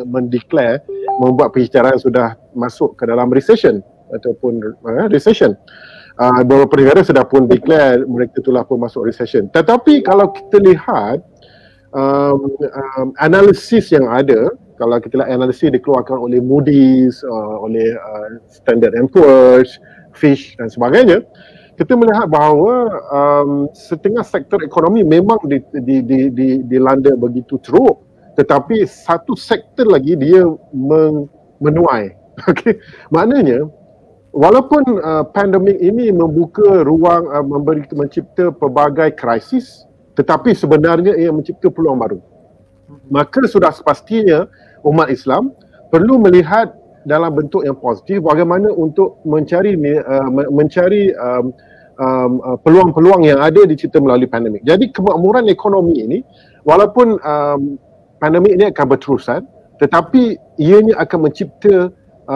mendeklar, membuat perbicaraan sudah masuk ke dalam recession ataupun recession. Beberapa negara sudah pun declare mereka telah pun masuk recession. Tetapi kalau kita lihat analisis yang ada, kalau kita lihat analisis dikeluarkan oleh Moody's, oleh Standard & Poor's, Fitch dan sebagainya, kita melihat bahawa setengah sektor ekonomi memang dilanda begitu teruk, tetapi satu sektor lagi dia menuai. Okey, maknanya walaupun pandemik ini membuka ruang mencipta pelbagai krisis, tetapi sebenarnya ia mencipta peluang baru. Maka sudah sepastinya umat Islam perlu melihat dalam bentuk yang positif bagaimana untuk mencari peluang-peluang yang ada dicipta melalui pandemik. Jadi kemakmuran ekonomi ini, walaupun pandemik ini akan berterusan, tetapi ianya akan mencipta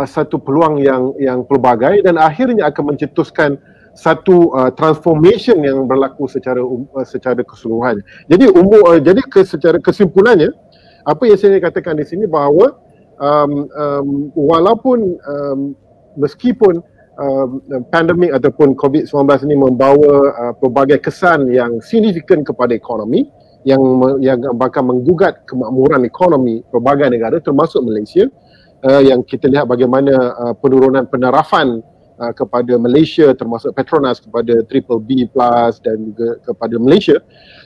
satu peluang yang pelbagai dan akhirnya akan mencetuskan satu transformation yang berlaku secara keseluruhan. Jadi secara kesimpulannya, apa yang saya katakan di sini bahawa walaupun meskipun pandemik ataupun COVID-19 ini membawa pelbagai kesan yang signifikan kepada ekonomi yang bakal menggugat kemakmuran ekonomi pelbagai negara termasuk Malaysia, yang kita lihat bagaimana penurunan penarafan kepada Malaysia termasuk Petronas kepada BBB+ dan juga kepada Malaysia.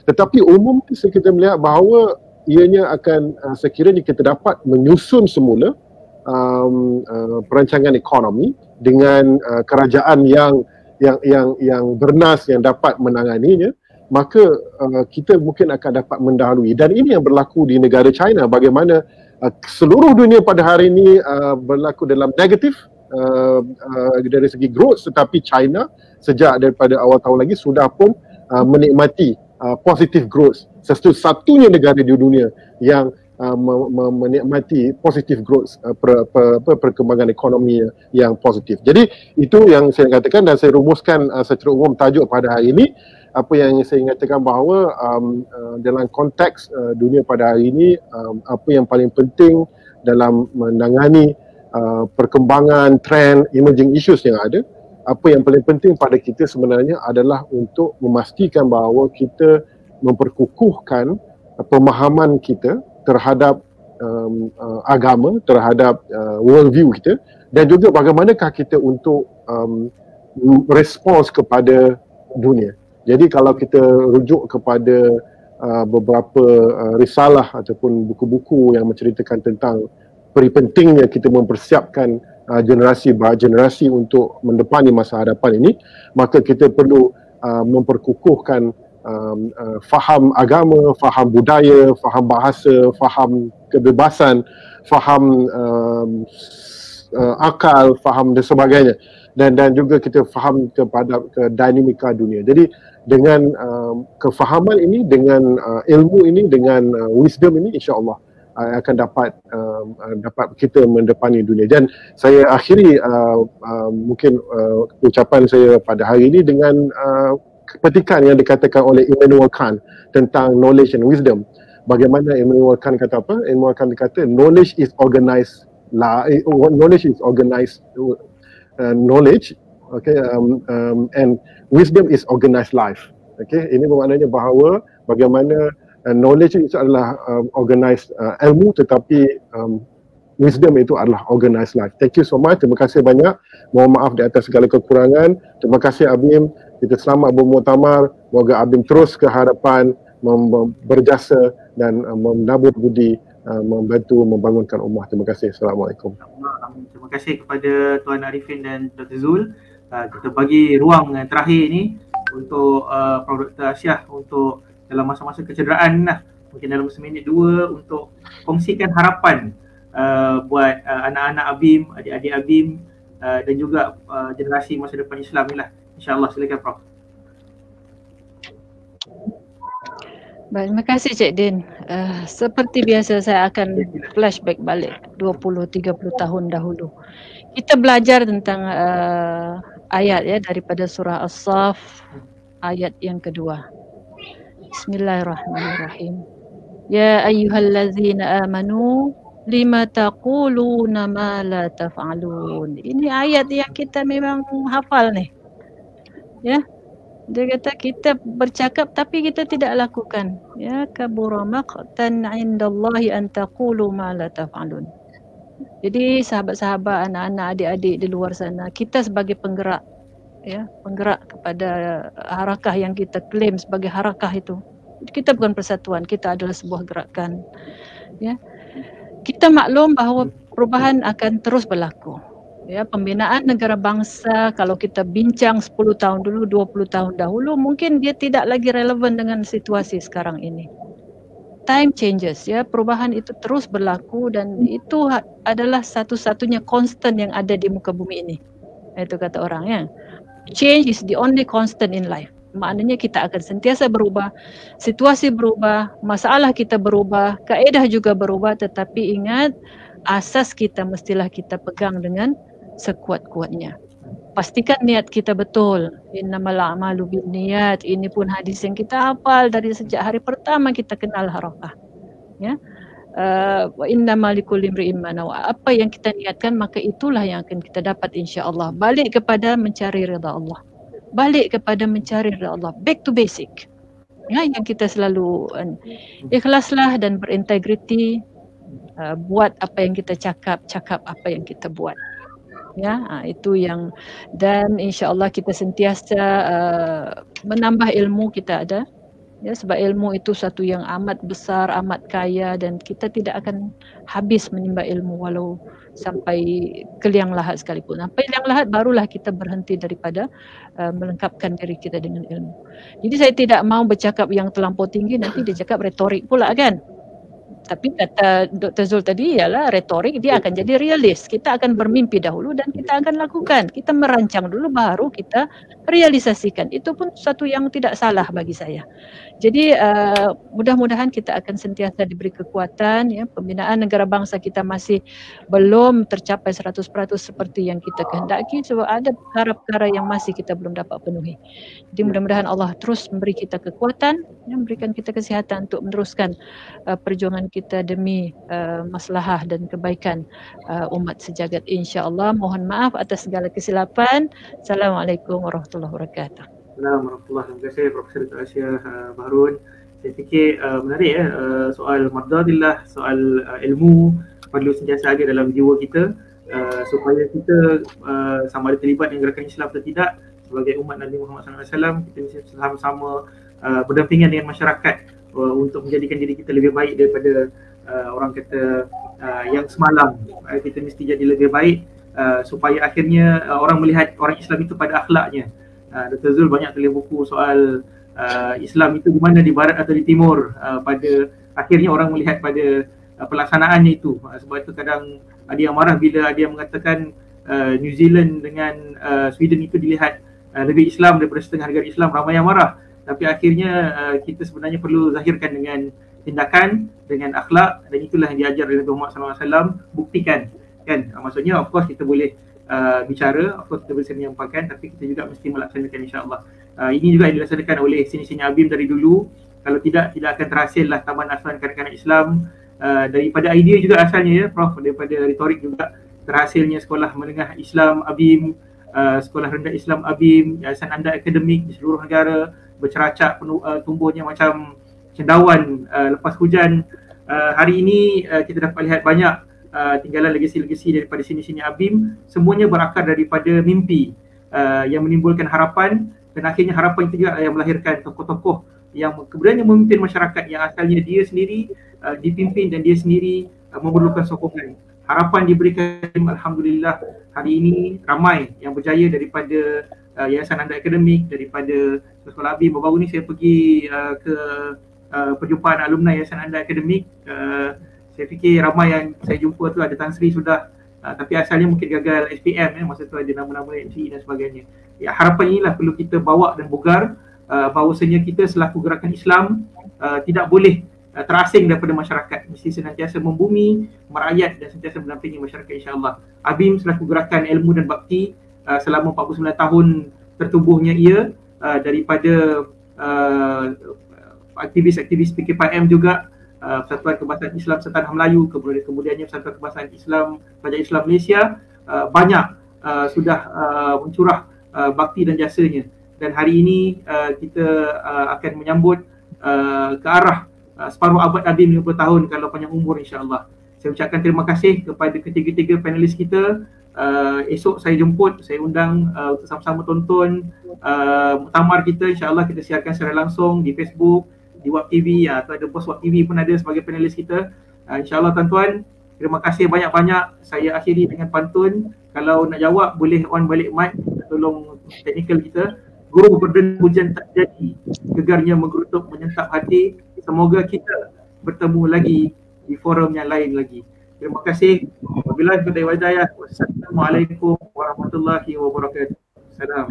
Tetapi umumnya kita melihat bahawa ianya akan sekiranya kita dapat menyusun semula perancangan ekonomi dengan kerajaan yang bernas yang dapat menanganinya, maka kita mungkin akan dapat mendahului. Dan ini yang berlaku di negara China, bagaimana seluruh dunia pada hari ini berlaku dalam negatif dari segi growth, tetapi China sejak daripada awal tahun lagi sudah pun menikmati positive growth. Satu-satunya negara di dunia yang menikmati positive growth, perkembangan ekonomi yang positif. Jadi itu yang saya katakan, dan saya rumuskan secara umum tajuk pada hari ini. Apa yang saya nyatakan bahawa dalam konteks dunia pada hari ini, apa yang paling penting dalam menangani perkembangan trend emerging issues yang ada, apa yang paling penting pada kita sebenarnya adalah untuk memastikan bahawa kita memperkukuhkan pemahaman kita terhadap agama, terhadap worldview kita, dan juga bagaimanakah kita untuk respons kepada dunia. Jadi kalau kita rujuk kepada beberapa risalah ataupun buku-buku yang menceritakan tentang pentingnya kita mempersiapkan generasi untuk mendepani masa hadapan ini, maka kita perlu memperkukuhkan faham agama, faham budaya, faham bahasa, faham kebebasan, faham akal, faham dan sebagainya, dan juga kita faham kepada dinamika dunia. Jadi dengan kefahaman ini, dengan ilmu ini, dengan wisdom ini, insya-Allah akan dapat kita mendepani dunia. Dan saya akhiri mungkin ucapan saya pada hari ini dengan petikan yang dikatakan oleh Immanuel Kant tentang knowledge and wisdom. Bagaimana Immanuel Kant kata apa? Immanuel Kant kata knowledge is organized knowledge, okay, and wisdom is organized life. Okay, ini bermaknanya bahawa bagaimana knowledge itu adalah organized ilmu, tetapi wisdom itu adalah organized life. Thank you so much. Terima kasih banyak. Mohon maaf di atas segala kekurangan. Terima kasih Abim. Kita selamat bermuktamar. Moga Abim terus ke hadapan berjasa dan menabur budi, membantu membangunkan ummah. Terima kasih. Assalamualaikum. Terima kasih kepada Tuan Arifin dan Dr. Zul. Kita bagi ruang terakhir ini untuk Prof. Dr. Arsyah untuk dalam masa-masa kecederaan lah, mungkin dalam seminit dua, untuk kongsikan harapan buat anak-anak Abim, adik-adik Abim dan juga generasi masa depan Islam ni lah. InsyaAllah, silakan Prof. Baik, terima kasih Cik Din. Seperti biasa saya akan flashback balik 20-30 tahun dahulu. Kita belajar tentang ayat ya daripada surah As-Saff ayat yang kedua. Bismillahirrahmanirrahim. Ya ayyuhallazina amanu lima taquluna ma la taf'alun. Ini ayat yang kita memang hafal nih. Ya. Dia kata kita bercakap tapi kita tidak lakukan. Ya, kabura maqtan 'indallahi an taqulu ma la taf'alun. Jadi sahabat-sahabat, anak-anak, adik-adik di luar sana, kita sebagai penggerak, ya, penggerak kepada harakah yang kita klaim sebagai harakah itu. Kita bukan persatuan, kita adalah sebuah gerakan. Ya. Kita maklum bahawa perubahan akan terus berlaku. Ya, pembinaan negara bangsa kalau kita bincang 10 tahun dulu, 20 tahun dahulu, mungkin dia tidak lagi relevan dengan situasi sekarang ini. Time changes, ya, perubahan itu terus berlaku dan itu adalah satu-satunya constant yang ada di muka bumi ini. Itu kata orang ya. Change is the only constant in life. Maknanya kita akan sentiasa berubah, situasi berubah, masalah kita berubah, kaedah juga berubah, tetapi ingat asas kita mestilah kita pegang dengan sekuat-kuatnya. Pastikan niat kita betul. Innamal a'malu binniyat. Ini pun hadis yang kita hafal dari sejak hari pertama kita kenal harakah. Ya. wa innamal likulli imri'in ma nawa. Apa yang kita niatkan maka itulah yang akan kita dapat insya-Allah. Balik kepada mencari redha Allah. Balik kepada mencari redha Allah. Back to basic. Ya, yang kita selalu ikhlaslah dan berintegriti, buat apa yang kita cakap, cakap apa yang kita buat. Ya, itu yang, dan insya-Allah kita sentiasa menambah ilmu kita ada. Ya, sebab ilmu itu satu yang amat besar, amat kaya, dan kita tidak akan habis menimba ilmu walau sampai ke liang lahat sekalipun. Sampai liang lahat barulah kita berhenti daripada melengkapkan diri kita dengan ilmu. Jadi saya tidak mau bercakap yang terlampau tinggi, nanti dia cakap retorik pula kan. Tapi kata Dr. Zul tadi ialah retorik, dia akan jadi realis. Kita akan bermimpi dahulu dan kita akan lakukan. Kita merancang dulu baru kita realisasikan. Itu pun satu yang tidak salah bagi saya. Jadi mudah-mudahan kita akan sentiasa diberi kekuatan, ya. Pembinaan negara bangsa kita masih belum tercapai 100% seperti yang kita kehendaki, sebab ada perkara-perkara yang masih kita belum dapat penuhi. Jadi mudah-mudahan Allah terus memberi kita kekuatan, ya, memberikan kita kesihatan untuk meneruskan perjuangan kita demi maslahah dan kebaikan umat sejagat, insya-Allah. Mohon maaf atas segala kesilapan. Assalamualaikum warahmatullahi wabarakatuh. Assalamualaikum warahmatullahi wabarakatuh. Terima kasih Profesor Dr. Asya Baharun. Saya fikir menarik ya, soal mardadillah, soal ilmu perlu sentiasa ada dalam jiwa kita, supaya kita sama ada terlibat dengan gerakan Islam atau tidak. Sebagai umat Nabi Muhammad SAW, kita mesti sama-sama berdampingan dengan masyarakat untuk menjadikan diri kita lebih baik daripada orang kata yang semalam. Kita mesti jadi lebih baik supaya akhirnya orang melihat orang Islam itu pada akhlaknya. Dr. Zul banyak tulis buku soal Islam itu di mana, di barat atau di timur. Pada akhirnya orang melihat pada pelaksanaannya itu. Sebab itu kadang ada yang marah bila ada yang mengatakan New Zealand dengan Sweden itu dilihat lebih Islam daripada setengah negara Islam. Ramai yang marah. Tapi akhirnya kita sebenarnya perlu zahirkan dengan tindakan, dengan akhlak, dan itulah yang diajar oleh Nabi Muhammad SAW. Buktikan, kan? Maksudnya of course kita boleh bicara, of course kita boleh menyampaikan, tapi kita juga mesti melaksanakan, insya-Allah. Ini juga yang dilaksanakan oleh sini-sini Abim dari dulu. Kalau tidak akan terhasillah Taman Asuhan Kanak-kanak Islam. Daripada idea juga asalnya ya Prof, daripada retorik juga terhasilnya Sekolah Menengah Islam Abim, Sekolah Rendah Islam Abim, Yayasan Anda Akademik di seluruh negara, berceracak tumbuhnya macam cendawan lepas hujan. Hari ini kita dapat lihat banyak tinggalan legasi-legasi daripada sini-sini Abim, semuanya berakar daripada mimpi yang menimbulkan harapan, dan akhirnya harapan itu juga yang melahirkan tokoh-tokoh yang kemudian memimpin masyarakat yang asalnya dia sendiri dipimpin dan dia sendiri memerlukan sokongan. Harapan diberikan, alhamdulillah hari ini ramai yang berjaya daripada Yayasan Anda Akademik, daripada Sekolah Abim. Baru-baru ni saya pergi ke perjumpaan alumni Yayasan Anda Akademik. Saya fikir ramai yang saya jumpa tu ada Tan Sri sudah, tapi asalnya mungkin gagal SPM, masa tu ada nama-nama MC dan sebagainya. Ya, harapan inilah perlu kita bawa dan bugar, bahawasanya kita selaku gerakan Islam tidak boleh terasing daripada masyarakat. Mesti senantiasa membumi, merakyat dan sentiasa mendampingi masyarakat, insya-Allah. Abim selaku gerakan ilmu dan bakti selama 49 tahun tertubuhnya ia, daripada aktivis-aktivis PKPM juga, Persatuan Kebangsaan Islam Setanah Melayu, kemudiannya Persatuan Kebangsaan Islam Pelajar Islam Malaysia, banyak sudah mencurah bakti dan jasanya. Dan hari ini kita akan menyambut ke arah separuh abad Abim 50 tahun kalau panjang umur, insya-Allah. Saya ucapkan terima kasih kepada ketiga-tiga panelis kita. Esok saya jemput, saya undang untuk sama-sama tonton muktamar kita. InsyaAllah kita siarkan secara langsung di Facebook, di Wab TV, atau ada bos Wab TV pun ada sebagai panelis kita. InsyaAllah tuan-tuan, terima kasih banyak-banyak. Saya akhiri dengan pantun. Kalau nak jawab boleh on balik mic, tolong teknikal kita. Guru berdengung hujan tak jadi, gegarnya menggerutuk menyentap hati. Semoga kita bertemu lagi di forum yang lain lagi. Terima kasih. Wabillahi taufiq wal hidayah. Wassalamualaikum warahmatullahi wabarakatuh. Salam.